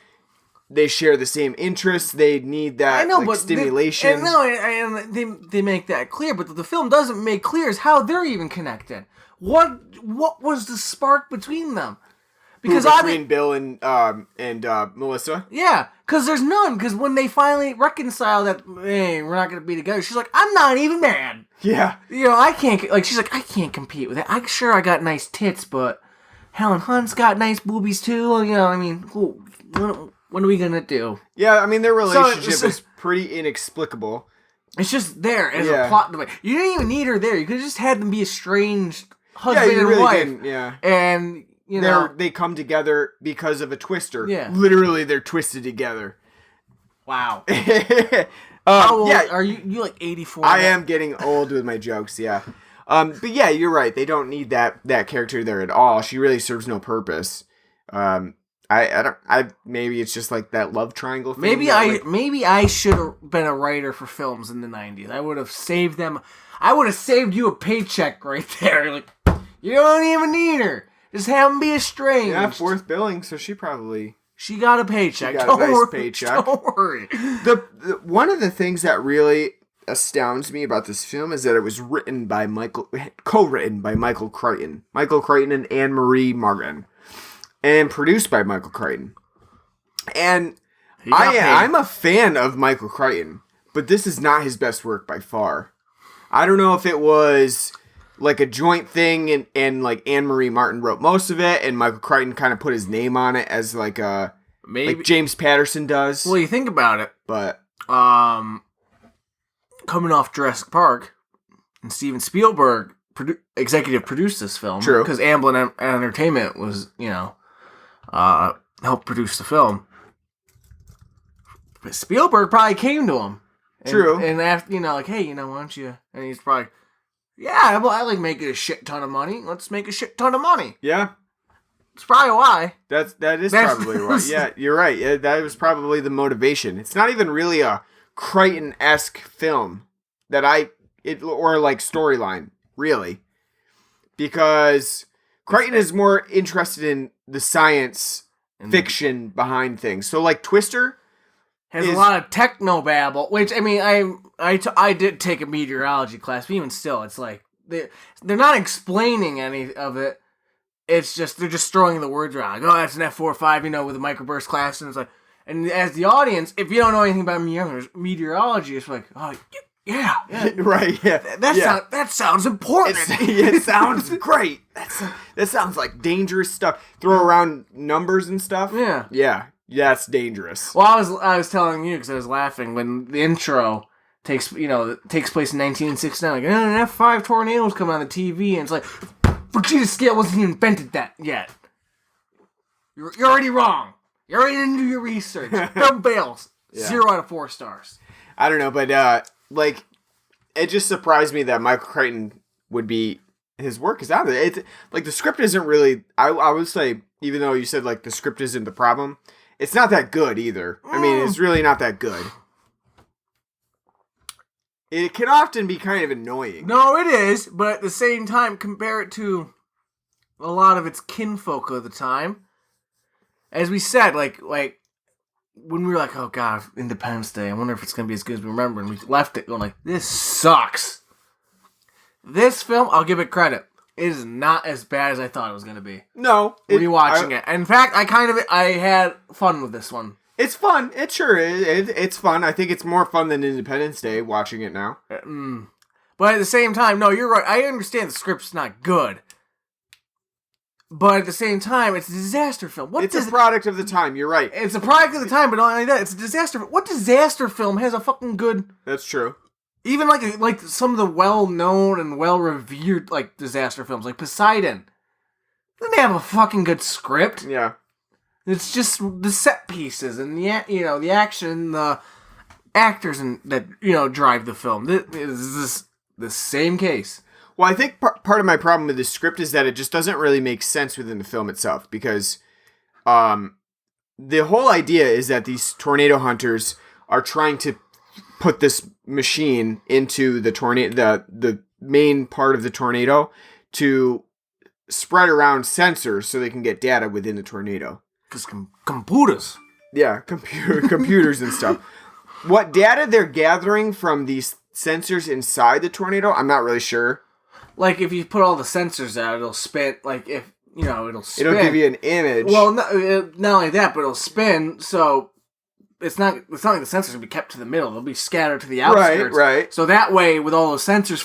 they share the same interests. They need that stimulation. They make that clear, but the film doesn't make clear is how they're even connected. What was the spark between them? Because between Bill and Melissa? Yeah, because there's none. Because when they finally reconcile that, hey, we're not going to be together, she's like, I'm not even mad. Yeah. You know, I can't, like, she's like, I can't compete with it. I'm sure I got nice tits, but Helen Hunt's got nice boobies too. You know, I mean, what are we going to do? Yeah, I mean, their relationship is pretty inexplicable. It's just there as a plot device. You didn't even need her there. You could have just had them be estranged husband and wife. Didn't, yeah. And... You know, they come together because of a twister. Yeah. Literally, they're twisted together. Wow. How old yeah. are you? You like 84? I am getting old with my jokes, yeah. But yeah, you're right. They don't need that character there at all. She really serves no purpose. Maybe it's just like that love triangle thing. Maybe I should have been a writer for films in the 90s. I would have saved them. I would have saved you a paycheck right there. Like, you don't even need her. Just have them be estranged. Yeah, fourth billing, so she got a paycheck. She got a nice paycheck. Don't worry. One of the things that really astounds me about this film is that it was co-written by Michael Crichton. Michael Crichton and Anne-Marie Martin. And produced by Michael Crichton. And I'm a fan of Michael Crichton, but this is not his best work by far. I don't know if it was... like a joint thing, and like Anne-Marie Martin wrote most of it, and Michael Crichton kind of put his name on it as like James Patterson does. Well, you think about it, but coming off Jurassic Park, and Steven Spielberg executive produced this film. True. Because Amblin Entertainment was, helped produce the film. But Spielberg probably came to him. True. And after, hey, why don't you? And he's probably, yeah, well, I like making a shit ton of money. Let's make a shit ton of money. Yeah. That's probably why. That's probably why. Yeah, you're right. Yeah, that was probably the motivation. It's not even really a Crichton-esque film or like storyline, really. Because Crichton is more interested in the science fiction behind things. So like Twister has a lot of technobabble, which, I mean, I did take a meteorology class, but even still, it's like, they're not explaining any of it. It's just, they're just throwing the words around. Like, oh, that's an F45, with a microburst class, and it's like, and as the audience, if you don't know anything about meteorology, it's like, oh, yeah. Right, yeah. That sounds important. It sounds great. That sounds like dangerous stuff. Throw around numbers and stuff. Yeah. Yeah, that's dangerous. Well, I was telling you because I was laughing when the intro takes place in 1969. Like, an F5 tornado's coming on the TV, and it's like, Fujita scale wasn't even invented that yet. You're already wrong. You already didn't do your research. Film fails. Yeah. 0 out of 4 stars. I don't know, but it just surprised me that Michael Crichton would be, his work is out there. It's like the script isn't really. I would say, even though you said like the script isn't the problem, it's not that good either. I mean, it's really not that good. It can often be kind of annoying. No, it is, but at the same time, compare it to a lot of its kinfolk of the time. As we said, like when we were like, oh god, Independence Day, I wonder if it's going to be as good as we remember, and we left it going like, this sucks. This film, I'll give it credit, it is not as bad as I thought it was going to be. No. Rewatching it. In fact, I had fun with this one. It's fun. It sure is. It's fun. I think it's more fun than Independence Day watching it now. But at the same time, no, you're right. I understand the script's not good. But at the same time, it's a disaster film. It's a product of the time. You're right. It's a product of the time, but not only that, it's a disaster film. What disaster film has a fucking good... That's true. Even like some of the well-known and well-revered like disaster films, like Poseidon. Doesn't have a fucking good script. Yeah. It's just the set pieces and the action, the actors that drive the film. This is the same case. Well, I think part of my problem with the script is that it just doesn't really make sense within the film itself, because the whole idea is that these tornado hunters are trying to put this machine into the tornado, the main part of the tornado, to spread around sensors so they can get data within the tornado. Because computers. Yeah, computers and stuff. What data they're gathering from these sensors inside the tornado, I'm not really sure. Like, if you put all the sensors out, it'll spin, like, it'll spin. It'll give you an image. Well, not only that, but it'll spin, so it's not like the sensors will be kept to the middle. They'll be scattered to the outskirts. Right. So that way, with all those sensors,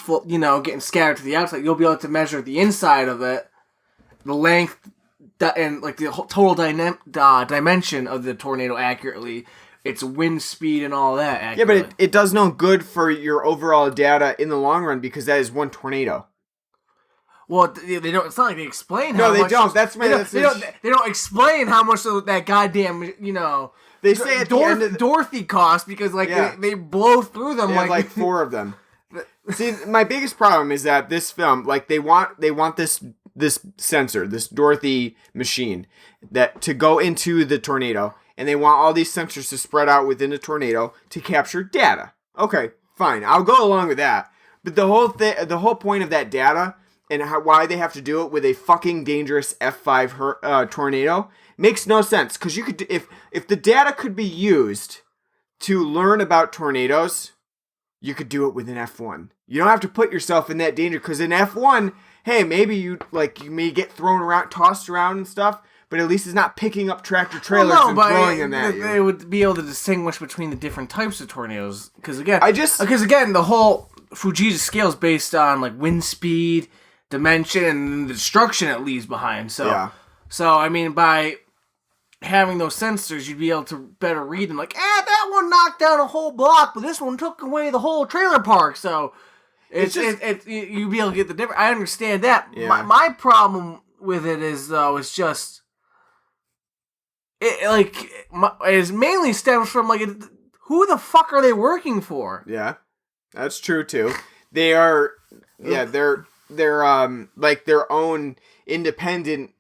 getting scattered to the outside, you'll be able to measure the inside of it, the length, and like the total dimension of the tornado accurately, its wind speed and all that accurately. Yeah, but it does no good for your overall data in the long run, because that is one tornado. Well, they don't. It's not like they explain. No, how they much don't. They don't explain how much of that goddamn They say at the end of Dorothy cost, because they blow through them. They have like 4 of them. See, my biggest problem is that this film, like they want this sensor, this Dorothy machine, that to go into the tornado, and they want all these sensors to spread out within the tornado to capture data. Okay, fine, I'll go along with that. But the whole point of that data and why they have to do it with a fucking dangerous F5 tornado makes no sense. Because you could, if the data could be used to learn about tornadoes, you could do it with an F1. You don't have to put yourself in that danger, because in F1, hey, maybe you may get thrown around, tossed around and stuff, but at least it's not picking up tractor trailers and throwing them at you. They would be able to distinguish between the different types of tornadoes, because again, the whole Fujita scale is based on like wind speed, dimension, and the destruction it leaves behind. So I mean, by having those sensors, you'd be able to better read them. Like, that one knocked down a whole block, but this one took away the whole trailer park. So You'd be able to get the difference. I understand that. Yeah. My problem with it is though, it's just it mainly stems from like who the fuck are they working for? Yeah, that's true too. They are, they're like their own independent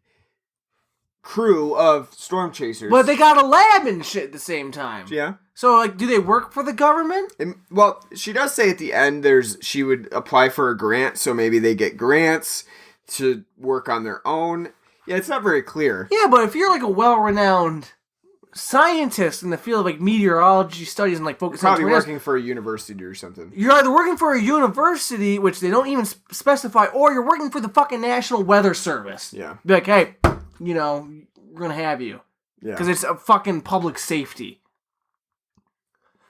crew of storm chasers. But they got a lab and shit at the same time. Yeah. So like, do they work for the government? Well, she does say at the end she would apply for a grant, so maybe they get grants to work on their own. Yeah, it's not very clear. Yeah, but if you're like a well-renowned scientist in the field of like meteorology studies and like focus on probably tornadoes, working for a university or something. you're either working for a university, which they don't even specify, or you're working for the fucking National Weather Service. Yeah. Be like, hey, we're gonna have you. Yeah. Because it's a fucking public safety.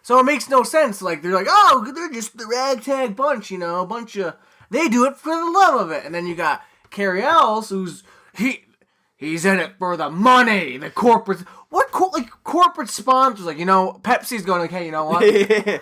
So it makes no sense. Like, they're like, oh, they're just the ragtag bunch, a bunch of... They do it for the love of it. And then you got Carrie Ells, who's... He's in it for the money. The corporate... corporate sponsors? Like, Pepsi's going like, hey, you know what?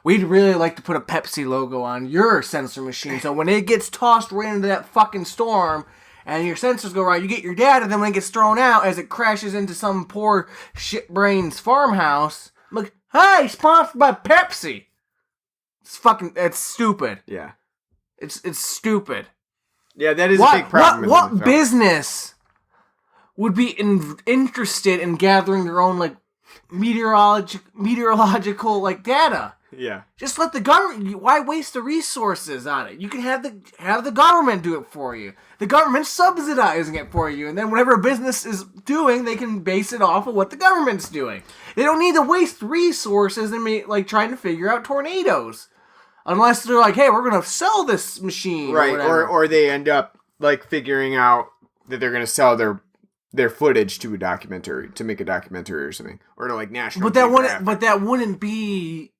We'd really like to put a Pepsi logo on your sensor machine. So when it gets tossed right into that fucking storm... and your sensors go right, you get your data, then when it gets thrown out, as it crashes into some poor shit-brain's farmhouse, I'm like, hey, sponsored by Pepsi! It's stupid. Yeah. It's stupid. Yeah, that is a big problem. What business would be interested in gathering their own, like, meteorological, like, data? Yeah. Just let the government... Why waste the resources on it? You can have the government do it for you. The government's subsidizing it for you. And then whatever a business is doing, they can base it off of what the government's doing. They don't need to waste resources in trying to figure out tornadoes. Unless they're like, hey, we're going to sell this machine. Right, or they end up like figuring out that they're going to sell their footage to make a documentary or something. Or to like National Geographic. But that wouldn't be...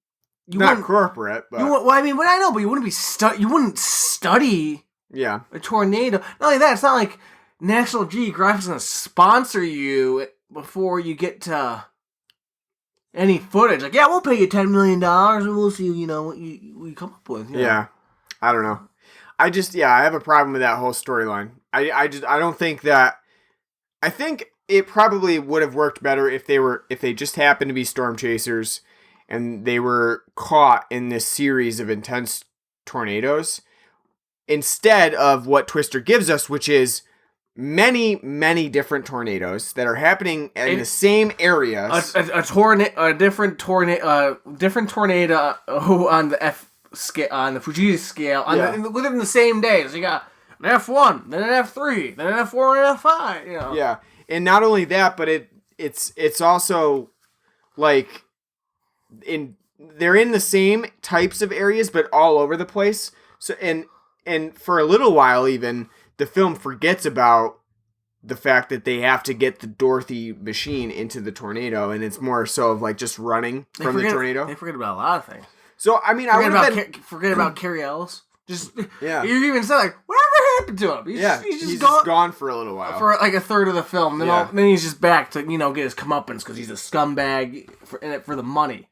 Not corporate, but... you wouldn't study yeah. a tornado. Not only that, it's not like National Geographic's going to sponsor you before you get to any footage. Like, yeah, we'll pay you $10 million and we'll see, what you come up with. Yeah. I don't know. I have a problem with that whole storyline. I don't think that... I think it probably would have worked better if they just happened to be storm chasers and they were caught in this series of intense tornadoes, instead of what Twister gives us, which is many, many different tornadoes that are happening in the same areas. A different tornado on the F scale, on the Fujita scale, within the same day. So you got an F1, then an F3, then an F4, and an F5. Yeah, and not only that, but it's also like they're in the same types of areas, but all over the place. So and for a little while, even the film forgets about the fact that they have to get the Dorothy machine into the tornado, and it's more so of like just running from the tornado. They forget about a lot of things. So I mean, forget about Carrie Ells. Just yeah. You even said like, whatever happened to him? He's just gone for a little while, for like a third of the film. Then he's just back to get his comeuppance because he's a scumbag in it for the money.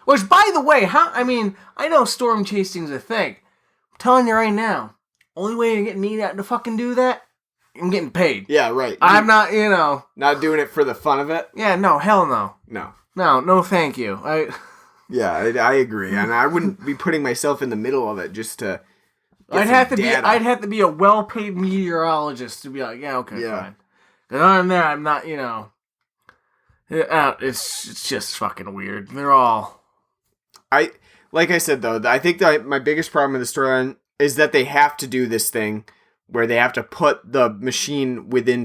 Which, by the way, I know storm chasing's a thing. I'm telling you right now, only way to get me to fucking do that, I'm getting paid. Yeah, right. I'm not, not doing it for the fun of it. Yeah, no, hell no. No, thank you. Yeah, I agree, and I wouldn't be putting myself in the middle of it just to. I'd have to be a well-paid meteorologist to be like, yeah, okay, fine. But other than that, I'm not, it's just fucking weird. They're all. Like I said though, I think that my biggest problem with the storyline is that they have to do this thing where they have to put the machine within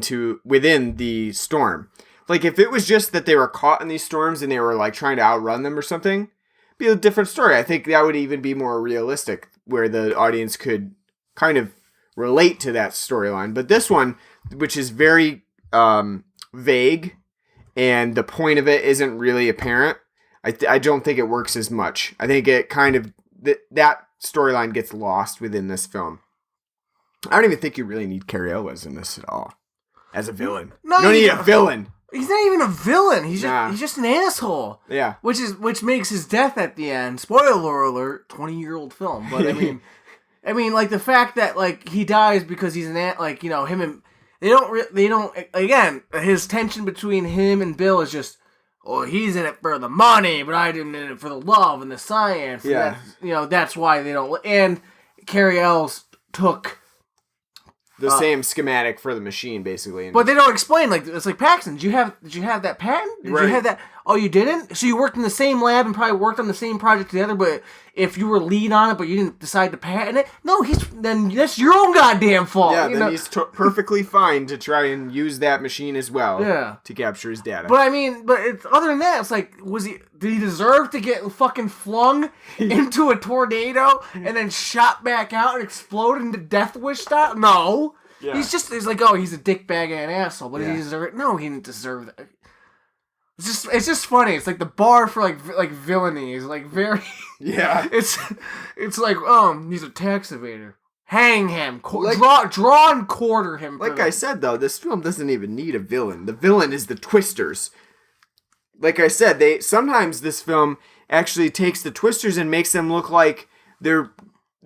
the storm. Like if it was just that they were caught in these storms and they were like trying to outrun them or something, it'd be a different story. I think that would even be more realistic, where the audience could kind of relate to that storyline. But this one, which is very vague, and the point of it isn't really apparent, I don't think it works as much. I think it kind of that storyline gets lost within this film. I don't even think you really need Carrie Elwes in this at all as a villain. No, you don't need a villain. He's not even a villain. He's Nah. just an asshole. Yeah. Which makes his death at the end. Spoiler alert, 20-year-old film. But I mean, like the fact that like he dies because he's like, you know, him and they don't again, his tension between him and Bill is just, oh, he's in it for the money, but I didn't in it for the love and the science. Yeah. And that's why they don't. And Carrie Ells took The same schematic for the machine, basically. But they don't explain. Like, it's like, Paxton, did you have that patent? Did you have that? Oh, you didn't? So you worked in the same lab and probably worked on the same project together, but if you were lead on it, but you didn't decide to patent it? No, then that's your own goddamn fault. Yeah, then he's perfectly fine to try and use that machine as well to capture his data. But I mean, other than that, it's like, did he deserve to get fucking flung into a tornado and then shot back out and explode into Death Wish style? No. Yeah. He's like, oh, he's a dickbag and an asshole, but did he deserve it? No, he didn't deserve that. It's just funny. It's like the bar for like villainy is like very It's like, he's a tax evader. Hang him, draw and quarter him. Like I said though, this film doesn't even need a villain. The villain is the twisters. Like I said, sometimes this film actually takes the twisters and makes them look like they're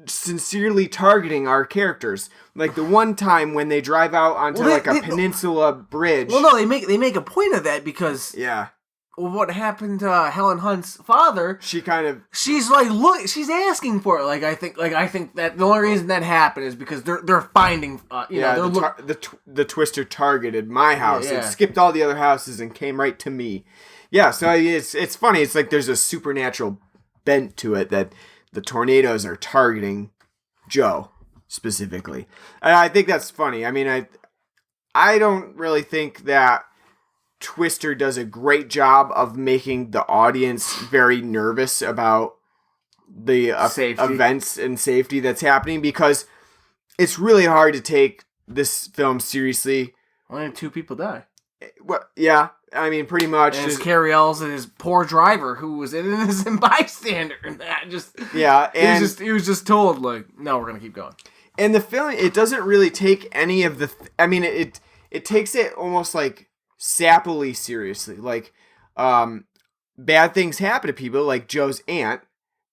sincerely targeting our characters. Like the one time when they drive out onto a peninsula bridge. Well, no, they make a point of that because what happened to Helen Hunt's father? She's like, look, she's asking for it. I think that the only reason that happened is because they're finding. The twister targeted my house and skipped all the other houses and came right to me. Yeah, so it's funny. It's like there's a supernatural bent to it that the tornadoes are targeting Joe specifically. And I think that's funny. I mean, I don't really think that Twister does a great job of making the audience very nervous about the events and safety that's happening, because it's really hard to take this film seriously. Only 2 people die. Well, yeah. I mean, pretty much. And it's Carrie Ells and his poor driver who was an innocent bystander. And that just... Yeah, and... He was just told, like, no, we're going to keep going. And the film, it doesn't really take any of the... I mean, it takes it almost, like, sappily seriously. Like, bad things happen to people, like Joe's aunt,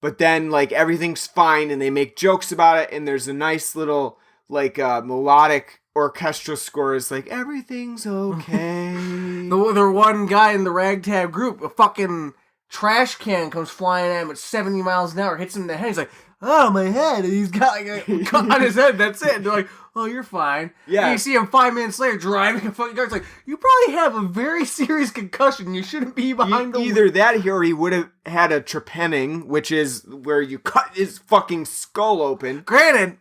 but then, like, everything's fine, and they make jokes about it, and there's a nice little, like, melodic orchestral score is like, everything's okay. The one guy in the ragtag group, a fucking trash can comes flying at him at 70 miles an hour, hits him in the head. He's like, oh, my head. And he's got like a cut on his head. That's it. And they're like, oh, you're fine. Yeah. And you see him 5 minutes later driving a fucking car. It's like, you probably have a very serious concussion. You shouldn't be behind the wheel. Either that or he would have had a trepanning, which is where you cut his fucking skull open. Granted,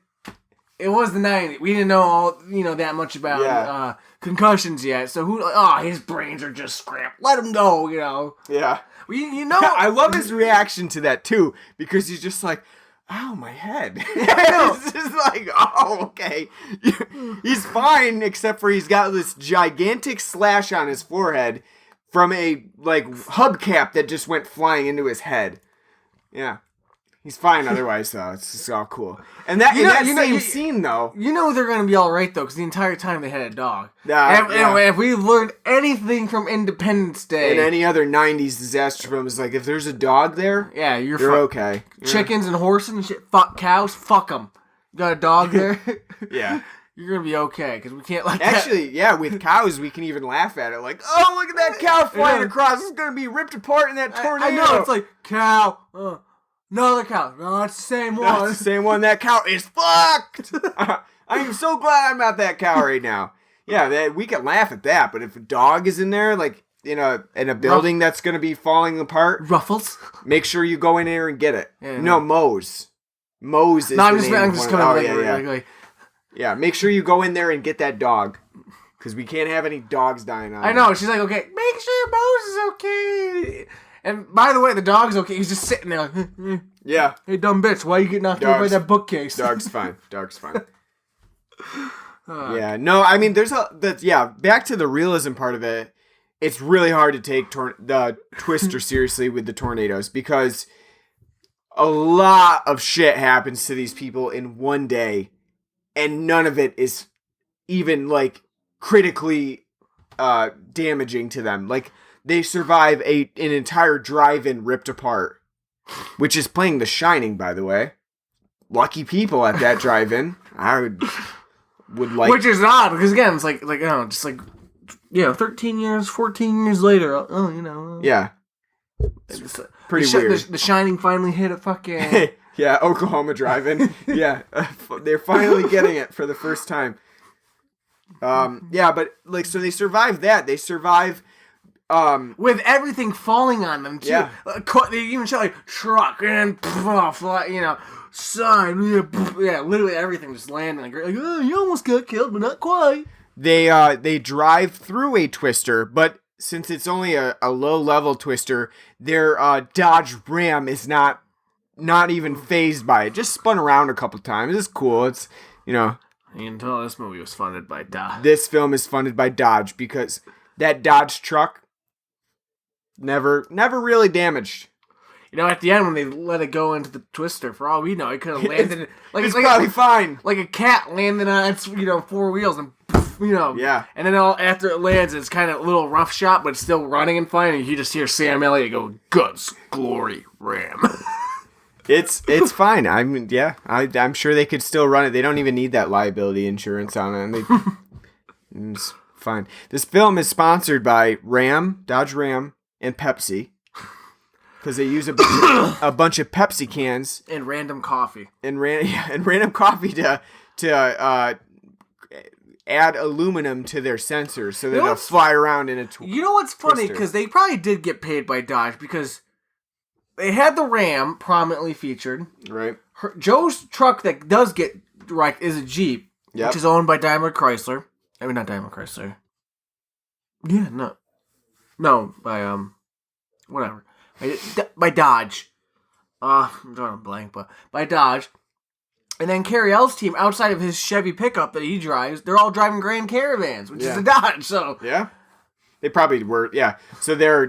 it was the 90s. We didn't know that much about concussions yet. So his brains are just scrapped. Let him go, Yeah. I love his reaction to that too, because he's just like, ow, my head. It's just like, oh, okay. He's fine, except for he's got this gigantic slash on his forehead from a hubcap that just went flying into his head. Yeah. He's fine otherwise, though. It's just all cool. And that same scene, though... they're going to be all right, though, because the entire time they had a dog. If we learned anything from Independence Day... And any other 90s disaster film is like, if there's a dog there, you're okay. Chickens and horses and shit, fuck cows, fuck them. You got a dog there? Yeah. You're going to be okay, because we can't Actually, with cows, we can even laugh at it. Like, oh, look at that cow flying across. It's going to be ripped apart in that tornado. I know, it's like, cow... Another cow. No, it's the same one. No, it's the same one. That cow is fucked. I am so glad I'm not that cow right now. Yeah, we can laugh at that, but if a dog is in there, like in a building that's going to be falling apart, Ruffles, make sure you go in there and get it. Yeah, no, Moe's. Moe's is no, the name. I'm just coming. Yeah, make sure you go in there and get that dog, because we can't have any dogs dying on. I know. She's like, okay, make sure Moe's is okay. And by the way, the dog's okay. He's just sitting there like, yeah. Hey, dumb bitch, why you getting knocked over by that bookcase? Dog's fine. Yeah, no, I mean, back to the realism part of it. It's really hard to take the Twister seriously with the tornadoes, because a lot of shit happens to these people in one day, and none of it is even, critically damaging to them. Like, they survive an entire drive-in ripped apart, which is playing The Shining, by the way. Lucky people at that drive-in. I would like... Which is odd, because again, it's like, just like, 13 years, 14 years later, Yeah. It's pretty weird. The Shining finally hit a fucking... Yeah, Oklahoma drive-in. Yeah, they're finally getting it for the first time. Yeah, but, like, so they survive that. They survive... with everything falling on them, too. Yeah. They even show, like, truck, and, sign, literally everything just landing. Like, oh, you almost got killed, but not quite. They drive through a twister, but since it's only a low-level twister, their Dodge Ram is not even phased by it. Just spun around a couple times. It's cool. It's, You can tell this movie was funded by Dodge. This film is funded by Dodge because that Dodge truck never really damaged. At the end when they let it go into the twister, for all we know, it could have landed. It's probably fine. Like a cat landing on its four wheels and. Yeah. And then after it lands, it's kind of a little rough shot, but it's still running and fine. And you just hear Sam Elliott go, "Guts, glory, Ram." It's fine. I'm sure they could still run it. They don't even need that liability insurance on it. And it's fine. This film is sponsored by Dodge Ram, and Pepsi, because they use a bunch of Pepsi cans and random coffee and random coffee to add aluminum to their sensors so that they'll fly around in a You know what's funny? Because they probably did get paid by Dodge because they had the Ram prominently featured. Right. Joe's truck that does get wrecked is a Jeep, which is owned by Daimler Chrysler. I mean, not Daimler Chrysler. Yeah, no, by whatever, by Dodge. I'm drawing a blank, but by Dodge. And then Carrie L's team, outside of his Chevy pickup that he drives, they're all driving Grand Caravans, which is a Dodge. So yeah, they probably were. Yeah, so they're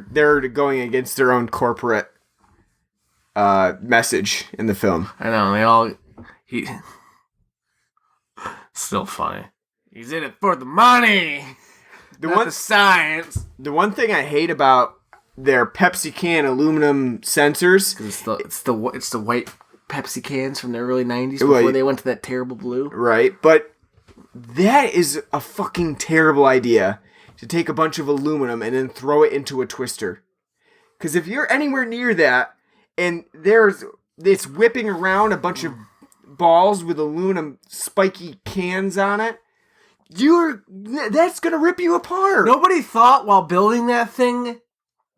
going against their own corporate message in the film. I know he still funny. He's in it for the money, the science. The one thing I hate about their Pepsi can aluminum sensors, it's the white Pepsi cans from the early 90s before they went to that terrible blue. Right, but that is a fucking terrible idea to take a bunch of aluminum and then throw it into a twister. Because if you're anywhere near that and it's whipping around a bunch of balls with aluminum spiky cans on it, that's gonna rip you apart. Nobody thought while building that thing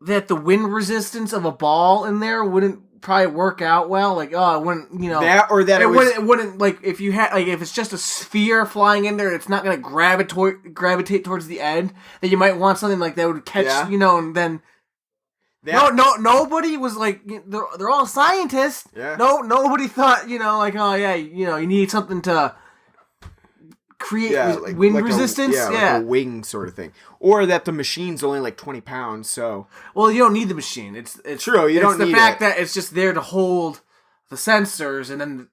that the wind resistance of a ball in there wouldn't probably work out well. Like, it wouldn't, it wouldn't, like, if you had, like, if it's just a sphere flying in there, it's not gonna gravitate towards the end. That you might want something like that would catch, and then. Nobody was like, they're all scientists. Yeah. Nobody thought, you need something to create wind resistance. Like a wing sort of thing. Or that the machine's only like 20 pounds, so. Well, you don't need the machine. It's true, you don't need it. It's the fact that it's just there to hold the sensors, and then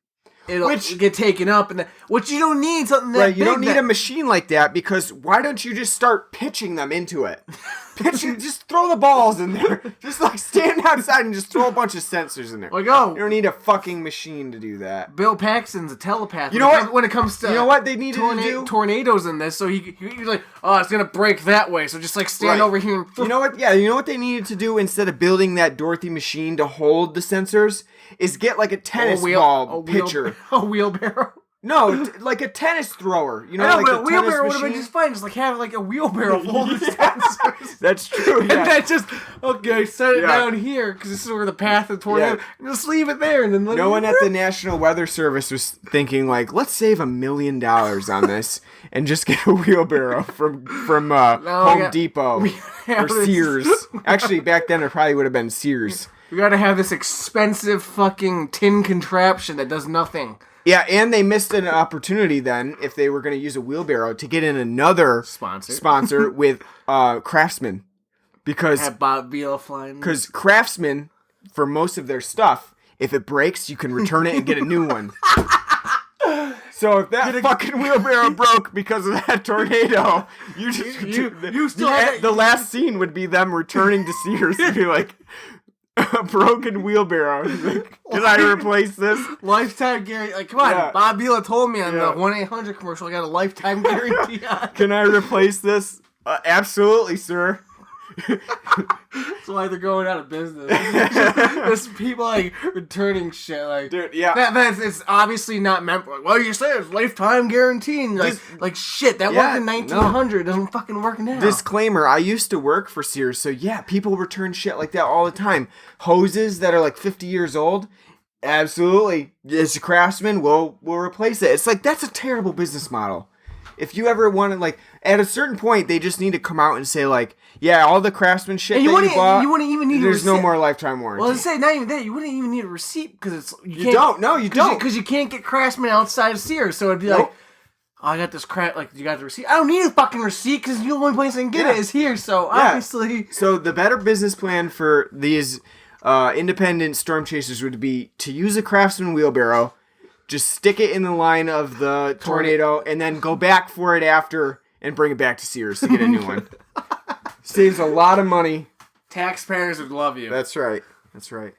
it'll get taken up, which you don't need something that big. You don't need a machine like that, because why don't you just start pitching them into it? Just throw the balls in there. Just like stand outside and just throw a bunch of sensors in there. Like, you don't need a fucking machine to do that. Bill Paxton's a telepath. You know what? When it comes to what they needed to do? Tornadoes in this, so he's like, it's gonna break that way. So just like stand over here. And you know what? Yeah, you know what they needed to do instead of building that Dorothy machine to hold the sensors is get like a tennis ball pitcher, a wheelbarrow. No, like a tennis thrower. I know, but a wheelbarrow would have been just fine. Just like have like a wheelbarrow full of sensors. That's true. And then just set it down here because this is where the path of the tornado. And just leave it there, and then no one at the National Weather Service was thinking like, let's save $1 million on this and just get a wheelbarrow from Home Depot or Sears. Actually, back then it probably would have been Sears. We gotta have this expensive fucking tin contraption that does nothing. Yeah, and they missed an opportunity then, if they were going to use a wheelbarrow, to get in another sponsor with Craftsman. Because have Bob Beal flying. Because Craftsman, for most of their stuff, if it breaks, you can return it and get a new one. So if that fucking wheelbarrow broke because of that tornado, you still the last scene would be them returning to Sears to be like a broken wheelbarrow. Like, can I replace this? Lifetime guarantee. Like, come on, Yeah. Bob Vila told me on the 1-800 commercial I got a lifetime guarantee on. Can I replace this? Absolutely, sir. That's why they're going out of business. There's people like returning shit. Like, Dude, yeah. It's obviously not meant for. Like, well, you say it's lifetime guarantee. And like shit. That worked in 1900. It doesn't fucking work now. Disclaimer: I used to work for Sears, so yeah, people return shit like that all the time. Hoses that are like 50 years old. Absolutely, as a craftsman, we'll replace it. It's like that's a terrible business model. If you ever want to, like, at a certain point, they just need to come out and say, like, yeah, all the craftsmanship that you bought, you wouldn't even need there's no more lifetime warranty. Well, let's say not even that. You wouldn't even need a receipt because you don't. No, you don't. Because you can't get craftsmen outside of Sears. So it'd be like, oh, I got this crap. Like, you got the receipt. I don't need a fucking receipt because the only place I can get it is here. So obviously, so the better business plan for these independent storm chasers would be to use a craftsman wheelbarrow. Just stick it in the line of the tornado and then go back for it after and bring it back to Sears to get a new one. Saves a lot of money. Taxpayers would love you. That's right. That's right.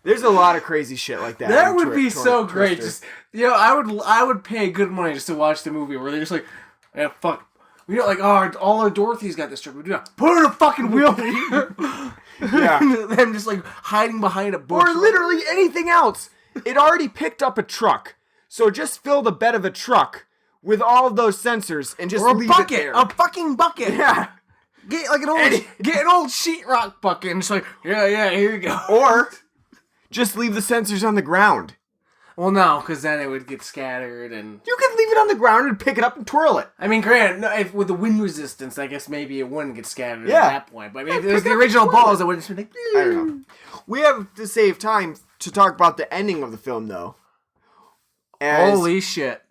There's a lot of crazy shit like that. That would be so great. Just, I would pay good money just to watch the movie where they're just like, yeah, fuck. We don't like, all our Dorothy's got this trip. We do not put her in a fucking wheelbarrow. Yeah. Them just like hiding behind a bush. Or literally anything else. It already picked up a truck. So just fill the bed of a truck with all of those sensors and just leave it there. A fucking bucket. Yeah. Get like an old sheetrock bucket and just like, yeah, here you go. Or just leave the sensors on the ground. Well, no, because then it would get scattered and... You could leave it on the ground and pick it up and twirl it. I mean, granted, no, with the wind resistance, I guess maybe it wouldn't get scattered at that point. But I mean, if it was the original balls, it would have just been like... I don't know. We have to save time to talk about the ending of the film, though. Holy shit.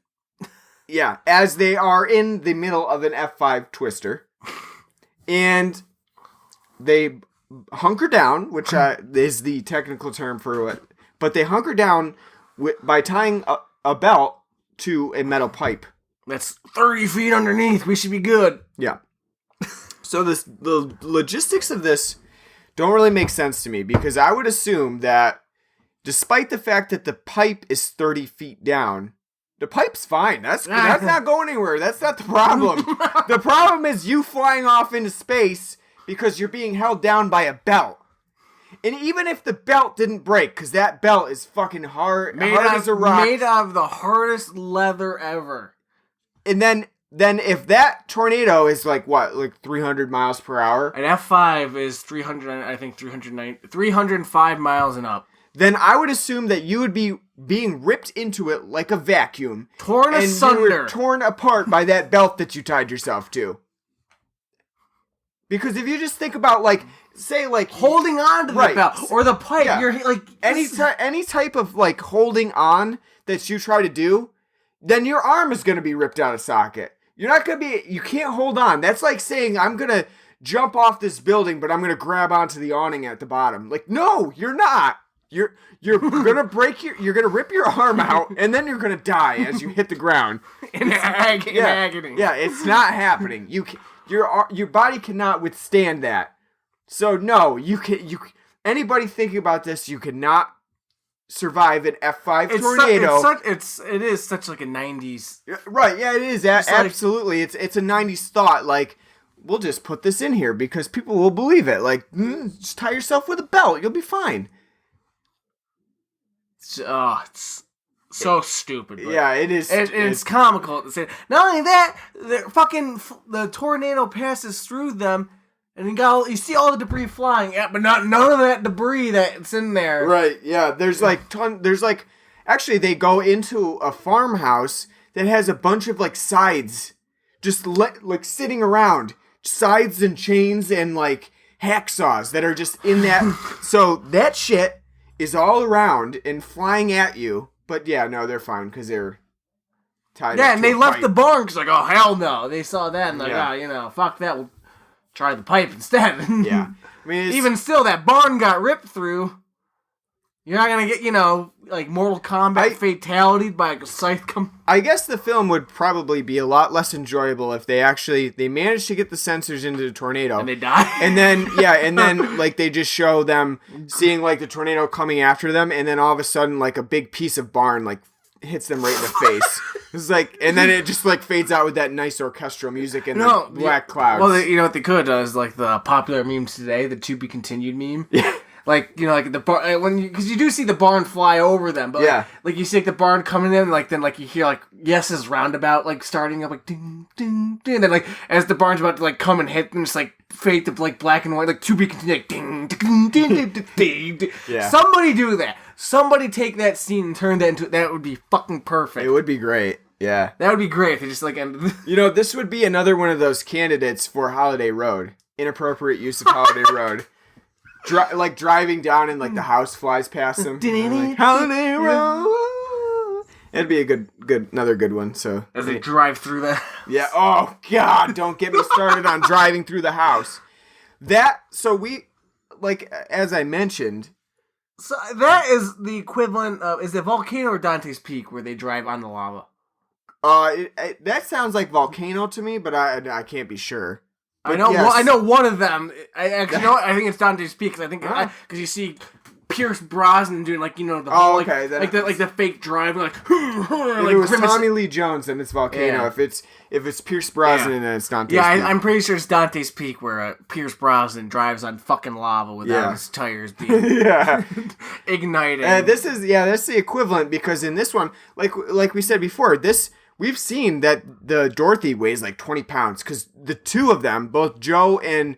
Yeah, as they are in the middle of an F5 twister. And they hunker down, which is the technical term for it. But they hunker down... by tying a belt to a metal pipe. That's 30 feet underneath. We should be good. Yeah. So the logistics of this don't really make sense to me because I would assume that despite the fact that the pipe is 30 feet down, the pipe's fine. That's not going anywhere. That's not the problem. The problem is you flying off into space because you're being held down by a belt. And even if the belt didn't break, because that belt is fucking hard as a rock. Made out of the hardest leather ever. And then if that tornado is like 300 miles per hour? An F5 is 305 miles and up. Then I would assume that you would be being ripped into it like a vacuum. Torn asunder. And you were torn apart by that belt that you tied yourself to. Because if you just think about say holding on to the belt or the pipe, you're like any type of like holding on that you try to do, then your arm is going to be ripped out of socket. You're not going to be. You can't hold on. That's like saying I'm going to jump off this building, but I'm going to grab onto the awning at the bottom. Like, no, you're not. You're going to you're going to rip your arm out, and then you're going to die as you hit the ground in agony. Yeah, it's not happening. Your body cannot withstand that. So no, anybody thinking about this, you cannot survive an F5 tornado. It is such like a 90s. Right, yeah, it is. Absolutely. It's a 90s thought. Like, we'll just put this in here because people will believe it. Like, just tie yourself with a belt. You'll be fine. It's so stupid. Yeah, it is. It's comical at the same. Not only that, the tornado passes through them, and you see all the debris flying. Yeah, but none of that debris that's in there. Right. Yeah. There's actually they go into a farmhouse that has a bunch of like sides, just sitting around, sides and chains and like hacksaws that are just in that. So that shit is all around and flying at you. But yeah, no, they're fine because they're tied. Yeah, up and they left the barn because oh hell no, they saw that and fuck that, we'll try the pipe instead. Yeah, I mean even still, that barn got ripped through. You're not gonna get, like Mortal Kombat fatality by a scythe I guess the film would probably be a lot less enjoyable if they managed to get the sensors into the tornado. And they die. And then, like, they just show them seeing, like, the tornado coming after them, and then all of a sudden, like, a big piece of barn, like, hits them right in the face. It's like, and then it just, like, fades out with that nice orchestral music and the black clouds. Well, you know what they could do is, like, the popular meme today, the to be continued meme. Yeah. Like, like the barn, because you do see the barn fly over them, but like you see like the barn coming in, like then like you hear like Yes's roundabout like starting up like ding ding ding, and then like as the barn's about to like come and hit them, just like fade to like black and white, like to be continued, like ding ding ding ding ding. Yeah. Somebody do that. Somebody take that scene and turn that into that would be fucking perfect. It would be great. Yeah, that would be great if they just like ended. This would be another one of those candidates for Holiday Road. Inappropriate use of Holiday Road. Like driving down and like the house flies past them. Like, Holiday Road. It'd be another good one. So as they drive through that. Yeah. Oh God! Don't get me started on driving through the house. So we, like as I mentioned. So that is the equivalent of is it Volcano or Dante's Peak where they drive on the lava? That sounds like Volcano to me, but I can't be sure. But I know one of them. I think it's Dante's Peak because I think because you see Pierce Brosnan doing like the whole like the fake driving like. If it was Tommy Lee Jones, then it's Volcano. Yeah. If it's Pierce Brosnan, then it's Dante's Peak. I'm pretty sure it's Dante's Peak where Pierce Brosnan drives on fucking lava without his tires being ignited. That's the equivalent because in this one, like we said before, we've seen that the Dorothy weighs like 20 pounds because the two of them, both Joe and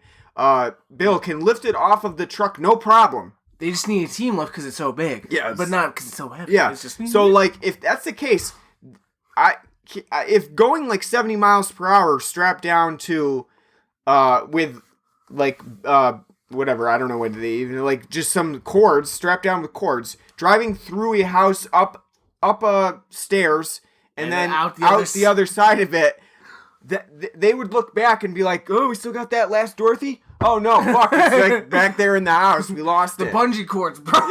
Bill, can lift it off of the truck no problem. They just need a team lift because it's so big. Yeah. But not because it's so heavy. Yeah. So, like, if that's the case, if going like 70 miles per hour strapped down to, with like, whatever, I don't know what they even, like, just some cords, strapped down with cords, driving through a house up stairs, and then out the other side of it, they would look back and be like, oh, we still got that last Dorothy? Oh, no, fuck, it's like back there in the house. We lost it. The bungee cords, bro.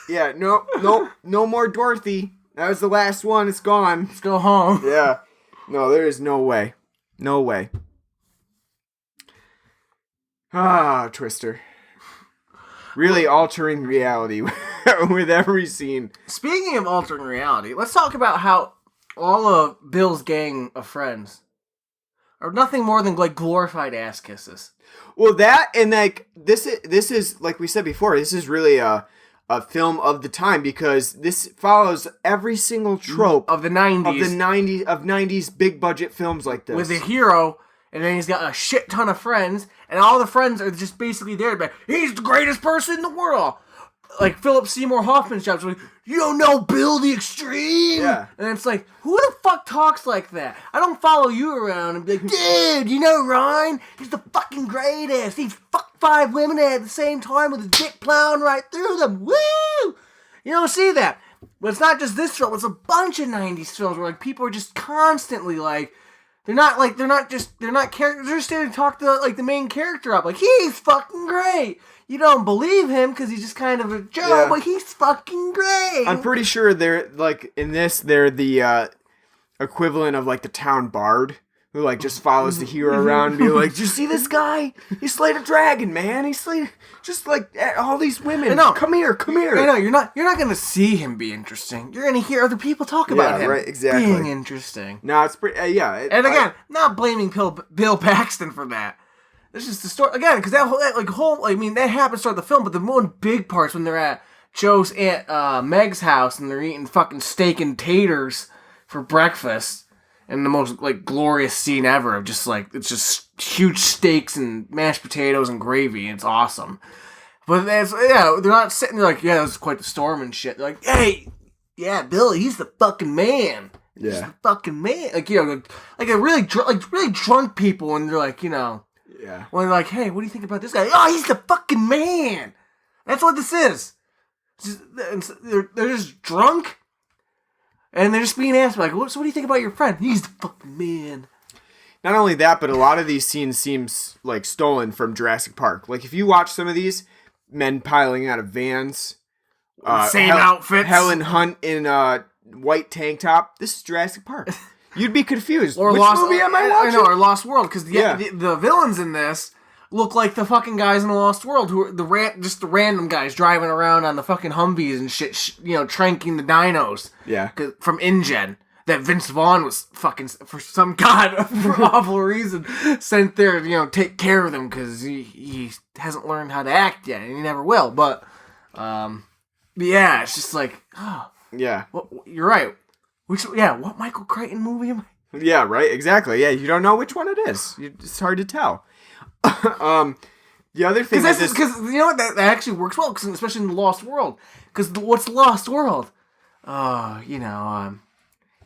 Yeah, no more Dorothy. That was the last one. It's gone. Let's go home. Yeah. No, there is no way. No way. Ah, Twister. Really altering reality with every scene. Speaking of altering reality, let's talk about how all of Bill's gang of friends are nothing more than like glorified ass kisses. Well, that and like this is like we said before. This is really a film of the time because this follows every single trope of the 90s of 90s big budget films like this with a hero, and then he's got a shit ton of friends, and all the friends are just basically there to be like, he's the greatest person in the world. Like Philip Seymour Hoffman's job's like, you don't know Bill the Extreme? Yeah. And it's like, who the fuck talks like that? I don't follow you around and be like, dude, you know Ryan? He's the fucking greatest. He fucked 5 women at the same time with his dick plowing right through them. Woo! You don't see that. But it's not just this film. It's a bunch of 90s films where like people are just constantly like, they're not characters. They're just there to talk to like the main character up. Like, he's fucking great. You don't believe him because he's just kind of a joke, but he's fucking great. I'm pretty sure they're, like, in this, they're the equivalent of, like, the town bard who, like, just follows the hero around and be like, did you see this guy? He slayed a dragon, man. He slayed, just, like, all these women. No, come here. I know, you're not going to see him be interesting. You're going to hear other people talk about him being interesting. No, it's pretty, And again, not blaming Bill Paxton for that. This is the story again because that happens throughout the film, but the one big parts when they're at Joe's aunt Meg's house and they're eating fucking steak and taters for breakfast, and the most like glorious scene ever of just like it's just huge steaks and mashed potatoes and gravy. And it's awesome, but they're not sitting there like it was quite the storm and shit. They're like, hey, yeah, Bill, he's the fucking man. Yeah, he's the fucking man. Like like a really drunk people, and they're like Yeah. When they're like, hey, what do you think about this guy? Oh, he's the fucking man. That's what this is. They're just drunk, and they're just being asked, like, so what do you think about your friend? He's the fucking man. Not only that, but a lot of these scenes seems like stolen from Jurassic Park. Like, if you watch some of these, men piling out of vans, Same outfits. Helen Hunt in a white tank top. This is Jurassic Park. You'd be confused. Or Which Lost, movie am I watching? I know, or Lost World, because Yeah. the villains in this look like the fucking guys in the Lost World who are just the random guys driving around on the fucking Humvees and shit, tranking the dinos. Yeah. From InGen. That Vince Vaughn was fucking, for some awful reason, sent there to, take care of them because he hasn't learned how to act yet, and he never will. But, yeah, it's just like, oh. Yeah. Well, you're right. What Michael Crichton movie am I? Yeah, right, exactly. Yeah, you don't know which one it is. It's hard to tell. The other thing Because you know what, that actually works well, especially in the Lost World. Because what's the Lost World?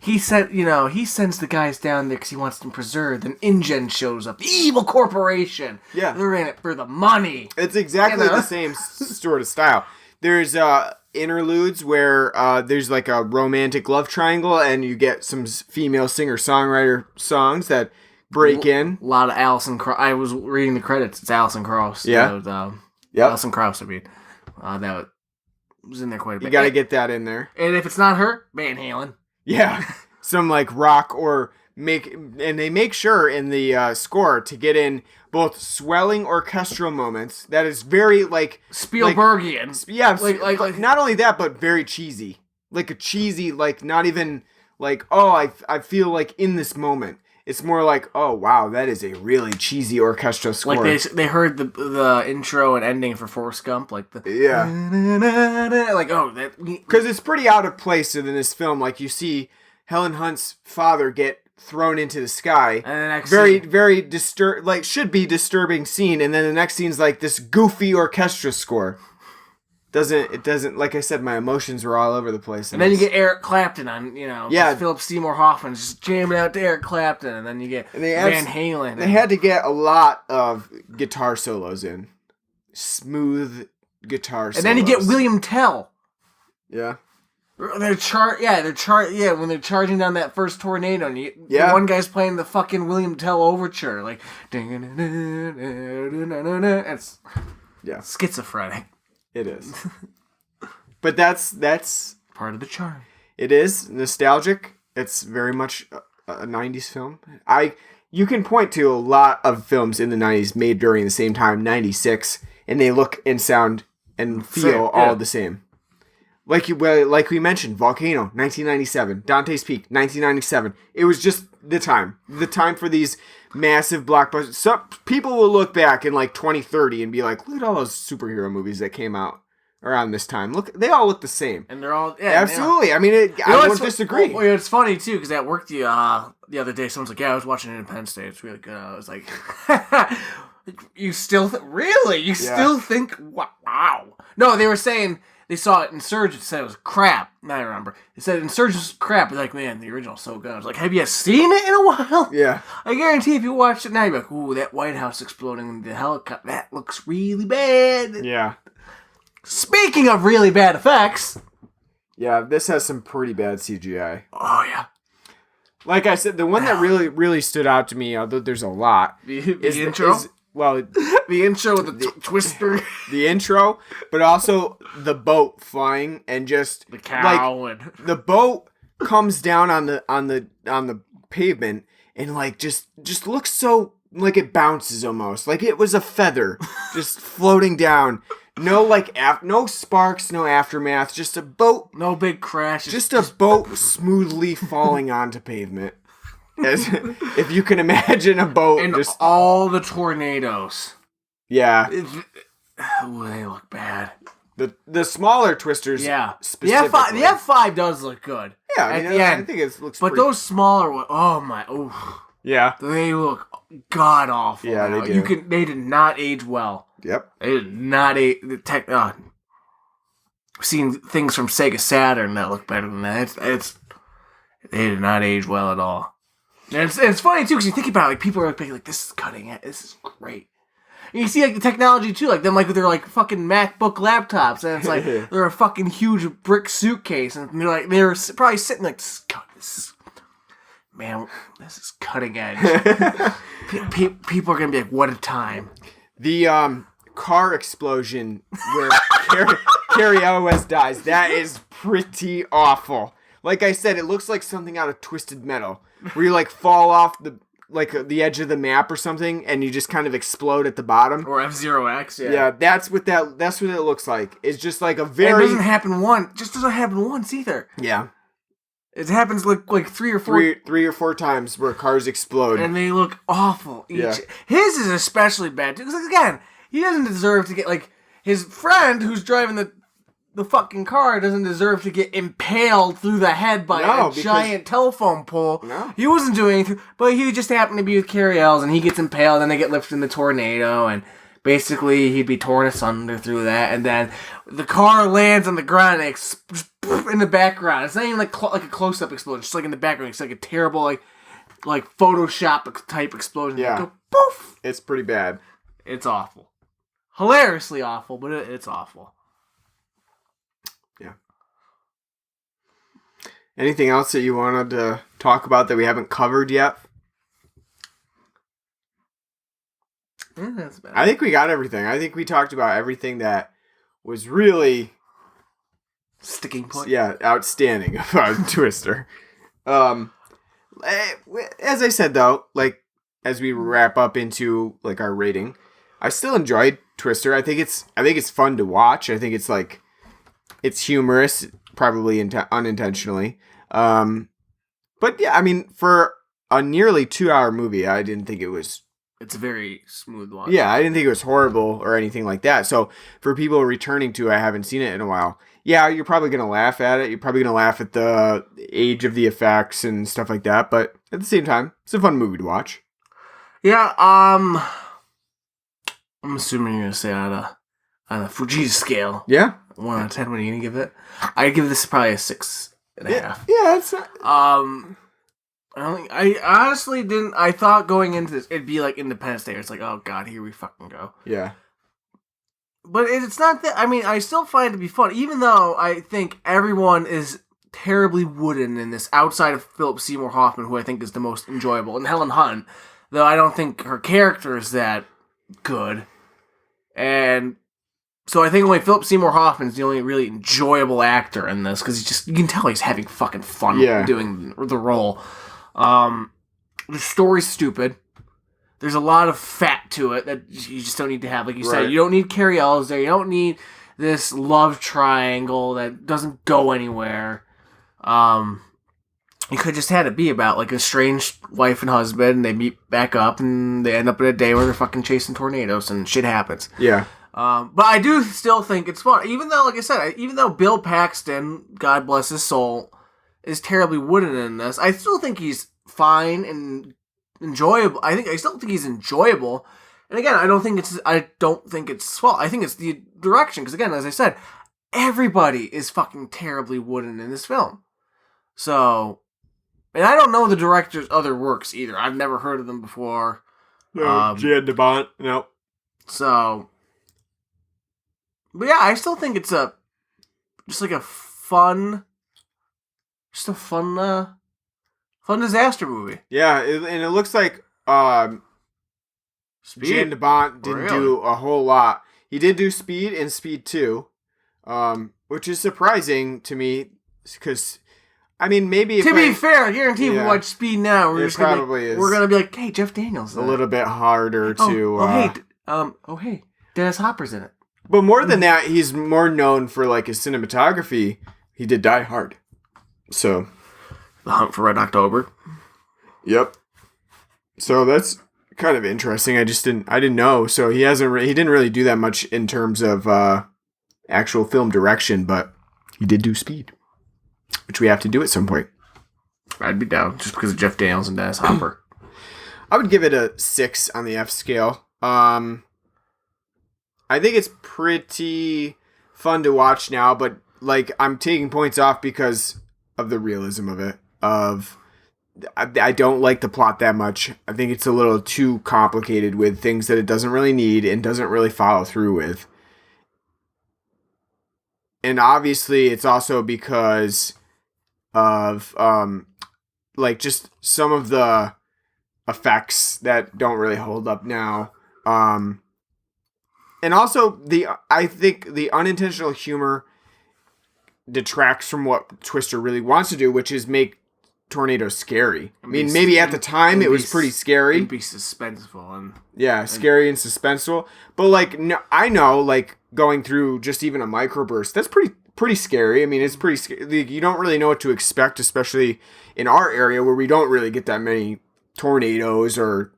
He said, he sends the guys down there because he wants them preserved. Then InGen shows up, the evil corporation. Yeah, they're in it for the money. It's exactly the same sort of style. There's interludes where there's like a romantic love triangle, and you get some female singer-songwriter songs that break in. A lot of Alison Krauss. I was reading the credits. It's Alison Krauss. Yeah. Alison Krauss, I mean. That was in there quite a bit. You got to get that in there. And if it's not her, Van Halen. Yeah. Some like rock they make sure in the score to get in both swelling orchestral moments that is very like Spielbergian. Like not only that, but very cheesy. Like a cheesy, like not even like, oh, I feel like in this moment. It's more like, oh wow, that is a really cheesy orchestral score. Like they heard the intro and ending for Forrest Gump, like the like because it's pretty out of place in this film. Like you see Helen Hunt's father get thrown into the sky, and very should be disturbing scene, and then the next scene's like this goofy orchestra score. It doesn't like I said, my emotions were all over the place. And then you get Eric Clapton on, Philip Seymour Hoffman's just jamming out to Eric Clapton, and then you get Van Halen. They had to get a lot of guitar solos in. Smooth guitar solos. And then you get William Tell. Yeah. When they're charging down that first tornado, and one guy's playing the fucking William Tell overture, like it's schizophrenic. It is. But that's part of the charm. It is nostalgic. It's very much a 90s film. You can point to a lot of films in the 90s made during the same time, 96, and they look and sound and feel all the same. Like we mentioned, Volcano, 1997, Dante's Peak, 1997. It was just the time for these massive blockbusters. Some people will look back in like 2030 and be like, look at all those superhero movies that came out around this time. Look, they all look the same. And they're all absolutely. I mean, I don't disagree. Well, it's funny too because at work the other day, someone's like, "Yeah, I was watching Independence Day. It's really good." I was like, "You still really? You still think? Wow!" No, they were saying. They saw it, Insurgents said it was crap. I remember. They said Insurgents was crap. They're like, man, the original's so good. I was like, have you seen it in a while? Yeah. I guarantee if you watch it now, you're like, ooh, that White House exploding in the helicopter, that looks really bad. Yeah. Speaking of really bad effects. Yeah, this has some pretty bad CGI. Oh, yeah. Like I said, the one that really, really stood out to me, although there's a lot, is the intro? The intro with the twister. The intro, but also the boat flying and just the cow and the boat comes down on the pavement and like just looks so like it bounces almost like it was a feather just floating down. No no sparks, no aftermath, just a boat. No big crash. Just a boat smoothly falling onto pavement. If you can imagine a boat and just all the tornadoes. Yeah. Ooh, they look bad. The smaller twisters. Yeah. Specifically. The F5 does look good. Yeah, I mean, I think it looks. But those smaller ones, oh my, yeah, they look god awful. Yeah, now. they do. They did not age well. Yep. They did not age. I've seen things from Sega Saturn that look better than that. They did not age well at all. And it's funny too because you think about it, like people are like, this is cutting edge. This is great. And you see like the technology too, like them like with their like fucking MacBook laptops, and it's like they're a fucking huge brick suitcase, and they're probably sitting like, this is cutting edge. People are gonna be like, what a time. The car explosion where Carrie Elwes dies. That is pretty awful. Like I said, it looks like something out of Twisted Metal, where you like fall off the edge of the map or something, and you just kind of explode at the bottom. Or F-Zero X, yeah. Yeah, that's what it looks like. It's just like a And very... it doesn't happen once either. Yeah. It happens like three or four... Three or four times where cars explode. And they look awful. Yeah. His is especially bad, too. Because, again, he doesn't deserve to get, like... His friend who's driving the fucking car doesn't deserve to get impaled through the head by a giant telephone pole. No. He wasn't doing anything, but he just happened to be with Carrie Ells, and he gets impaled, and they get lifted in the tornado, and basically he'd be torn asunder through that, and then the car lands on the ground and in the background. It's not even like a close-up explosion, just like in the background. It's like a terrible, like Photoshop type explosion. Yeah. Go, poof! It's pretty bad. It's awful. Hilariously awful, but it's awful. Yeah. Anything else that you wanted to talk about that we haven't covered yet? That's bad. I think we got everything. I think we talked about everything that was really... Sticking point. Yeah, outstanding about Twister. As I said, though, like, as we wrap up into, like, our rating, I still enjoyed Twister. I think it's fun to watch. I think it's like it's humorous, probably unintentionally. But yeah, I mean, for a nearly 2-hour movie, I didn't think it was. It's a very smooth watch. Yeah, I didn't think it was horrible or anything like that. So for people returning to, I haven't seen it in a while. Yeah, you're probably gonna laugh at it. You're probably gonna laugh at the age of the effects and stuff like that. But at the same time, it's a fun movie to watch. Yeah. I'm assuming you're gonna say on a Fujita scale. Yeah. 1 out of 10. What are you gonna give it? I'd give this probably a 6.5. Yeah, it's not... I honestly didn't. I thought going into this it'd be like Independence Day. It's like, oh god, here we fucking go. Yeah. But it's not that. I mean, I still find it to be fun, even though I think everyone is terribly wooden in this. Outside of Philip Seymour Hoffman, who I think is the most enjoyable, and Helen Hunt, though I don't think her character is that good. And so I think only Philip Seymour Hoffman is the only really enjoyable actor in this, because you can tell he's having fucking fun doing the role. The story's stupid. There's a lot of fat to it that you just don't need to have. Like you said, you don't need Carrie Ells there. You don't need this love triangle that doesn't go anywhere. You could just had it be about like a estranged wife and husband, and they meet back up, and they end up in a day where they're fucking chasing tornadoes, and shit happens. Yeah. But I do still think it's fun. Even though, like I said, even though Bill Paxton, God bless his soul, is terribly wooden in this, I still think he's fine and enjoyable. I still think he's enjoyable. And again, I don't think it's fault. I think it's the direction. Because again, as I said, everybody is fucking terribly wooden in this film. So, and I don't know the director's other works either. I've never heard of them before. No, Jan DeBont, no. So, but yeah, I still think it's just a fun disaster movie. Yeah, and it looks like Jan DeBont didn't do a whole lot. He did do Speed and Speed 2, which is surprising to me, because, I mean, maybe to be fair, I guarantee if we watch Speed now, we're gonna be like, hey, Jeff Daniels. A little bit harder to... hey, Dennis Hopper's in it. But more than that, he's more known for, like, his cinematography. He did Die Hard. So... The Hunt for Red October. Yep. So that's kind of interesting. I didn't know. So he didn't really do that much in terms of actual film direction, but he did do Speed, which we have to do at some point. I'd be down just because of Jeff Daniels and Dennis Hopper. I would give it a 6 on the F scale. I think it's pretty fun to watch now, but like I'm taking points off because of the realism of it. I don't like the plot that much. I think it's a little too complicated with things that it doesn't really need and doesn't really follow through with. And obviously it's also because of like just some of the effects that don't really hold up now. And also, I think the unintentional humor detracts from what Twister really wants to do, which is make tornadoes scary. I mean, maybe at the time it was pretty scary. It'd be suspenseful and scary and suspenseful. But like, no, I know, like going through just even a microburst, that's pretty scary. I mean, it's pretty scary. You don't really know what to expect, especially in our area where we don't really get that many tornadoes or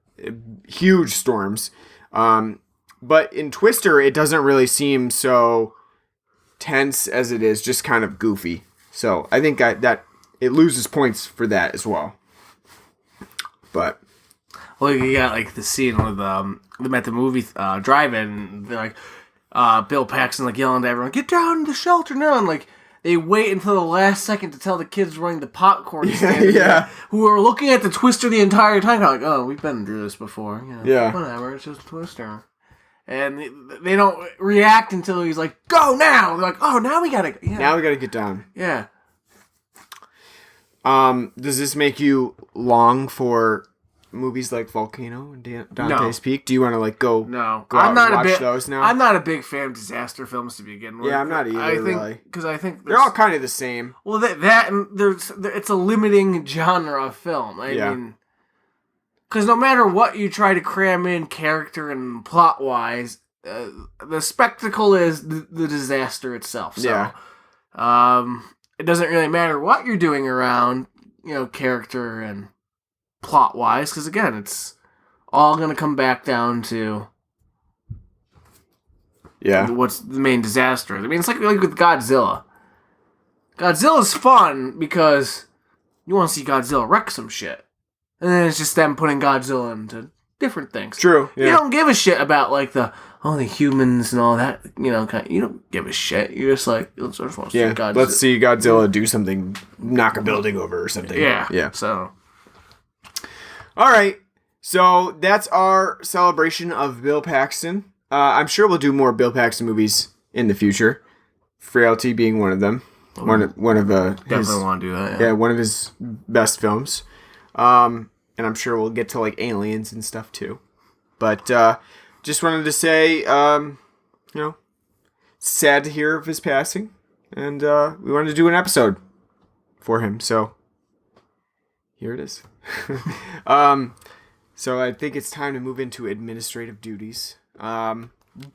huge storms. But in Twister, it doesn't really seem so tense as it is just kind of goofy. So I think that it loses points for that as well. But well, you got like the scene with them at the movie drive-in. They're like Bill Paxton like yelling to everyone, "Get down to the shelter now!" And like they wait until the last second to tell the kids running the popcorn stand, who are looking at the Twister the entire time, kind of like, "Oh, we've been through this before." You know, yeah, whatever. It's just Twister. And they don't react until he's like, "Go now!" They're like, "Oh, now we gotta get down." Yeah. Does this make you long for movies like Volcano and Dante's Peak? Do you want to like go? No, go out and watch those now. I'm not a big fan of disaster films to begin with. Yeah, I'm not either. Really, because I think they're all kind of the same. Well, that and it's a limiting genre of film. I mean, because no matter what you try to cram in character and plot wise, the spectacle is the disaster itself. So, it doesn't really matter what you're doing around, character and plot wise, because again, it's all going to come back down to what's the main disaster. I mean, it's like with Godzilla. Godzilla's fun because you want to see Godzilla wreck some shit. And then it's just them putting Godzilla into different things. True. Yeah. You don't give a shit about like the humans and all that. You don't give a shit. You're just like, let's just want to see Godzilla. Let's see Godzilla do something, knock a building over or something. Yeah. So, all right. So that's our celebration of Bill Paxton. I'm sure we'll do more Bill Paxton movies in the future. Frailty being one of them. One of definitely want to do that. Yeah, one of his best films. And I'm sure we'll get to like aliens and stuff too. But just wanted to say, sad to hear of his passing, and we wanted to do an episode for him. So here it is. So I think it's time to move into administrative duties.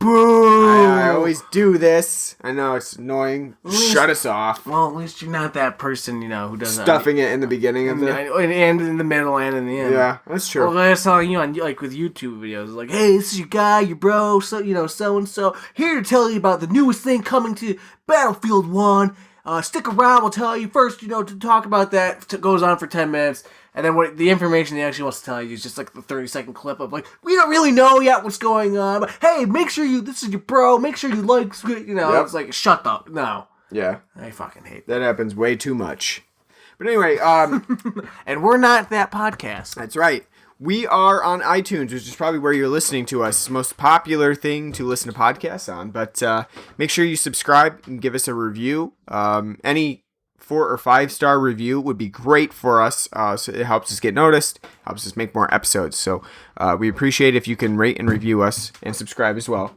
Boo! I always do this. I know it's annoying. Shut us off. Well, at least you're not that person, who does stuffing it in the beginning of and in the middle and in the end. Yeah, that's true. Well, that's telling you on like with YouTube videos, like, hey, this is your guy, your bro, so and so, here to tell you about the newest thing coming to Battlefield 1. Stick around. We'll tell you first. To talk about that. It goes on for 10 minutes. And then what the information he actually wants to tell you is just like the 30-second clip of like, we don't really know yet what's going on, but hey, make sure this is your bro, make sure you like, It's like, shut up. No. Yeah. I fucking hate that. That happens way too much. But anyway, and we're not that podcast. That's right. We are on iTunes, which is probably where you're listening to us. It's the most popular thing to listen to podcasts on. But make sure you subscribe and give us a review. Any 4 or 5-star review would be great for us. So it helps us get noticed, helps us make more episodes. So we appreciate if you can rate and review us and subscribe as well.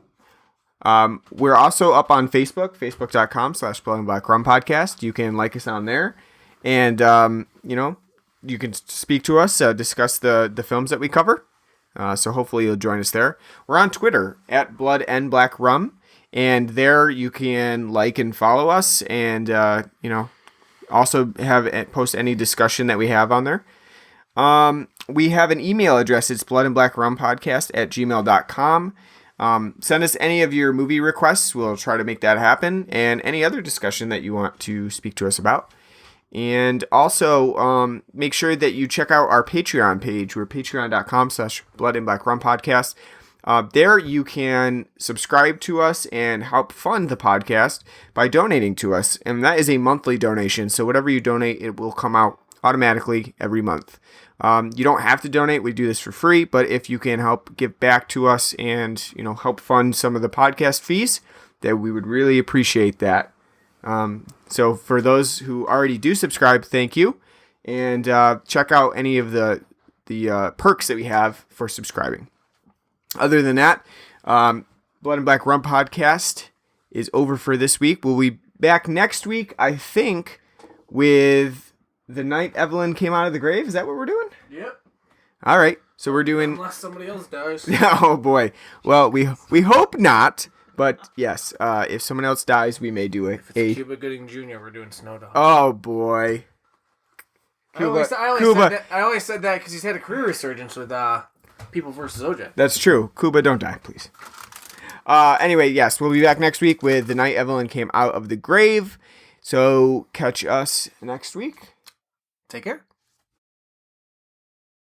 We're also up on Facebook, facebook.com/BloodandBlackRum Podcast. You can like us on there. And, you can speak to us, discuss the films that we cover. So hopefully you'll join us there. We're on Twitter @BloodandBlackRum. And there you can like and follow us and, also post any discussion that we have on there. We have an email address. It's bloodandblackrumpodcast@gmail.com. Send us any of your movie requests. We'll try to make that happen. And any other discussion that you want to speak to us about. And also make sure that you check out our Patreon page. We're patreon.com/bloodandblackrumpodcast. There you can subscribe to us and help fund the podcast by donating to us. And that is a monthly donation. So whatever you donate, it will come out automatically every month. You don't have to donate. We do this for free. But if you can help give back to us and, help fund some of the podcast fees, then we would really appreciate that. So for those who already do subscribe, thank you. And check out any of the perks that we have for subscribing. Other than that, Blood and Black Rum podcast is over for this week. We'll be back next week, I think, with the night Evelyn came out of the grave. Is that what we're doing? Yep. All right. So we're doing... Unless somebody else dies. Oh, boy. Well, we hope not. But, yes, if someone else dies, we may do If it's Cuba Gooding Jr., we're doing Snow Dog. Oh, boy. I always said that because he's had a career resurgence with People vs. OJ. That's true. Cuba, don't die, please. Anyway, yes, we'll be back next week with the night Evelyn came out of the grave. So catch us next week. Take care.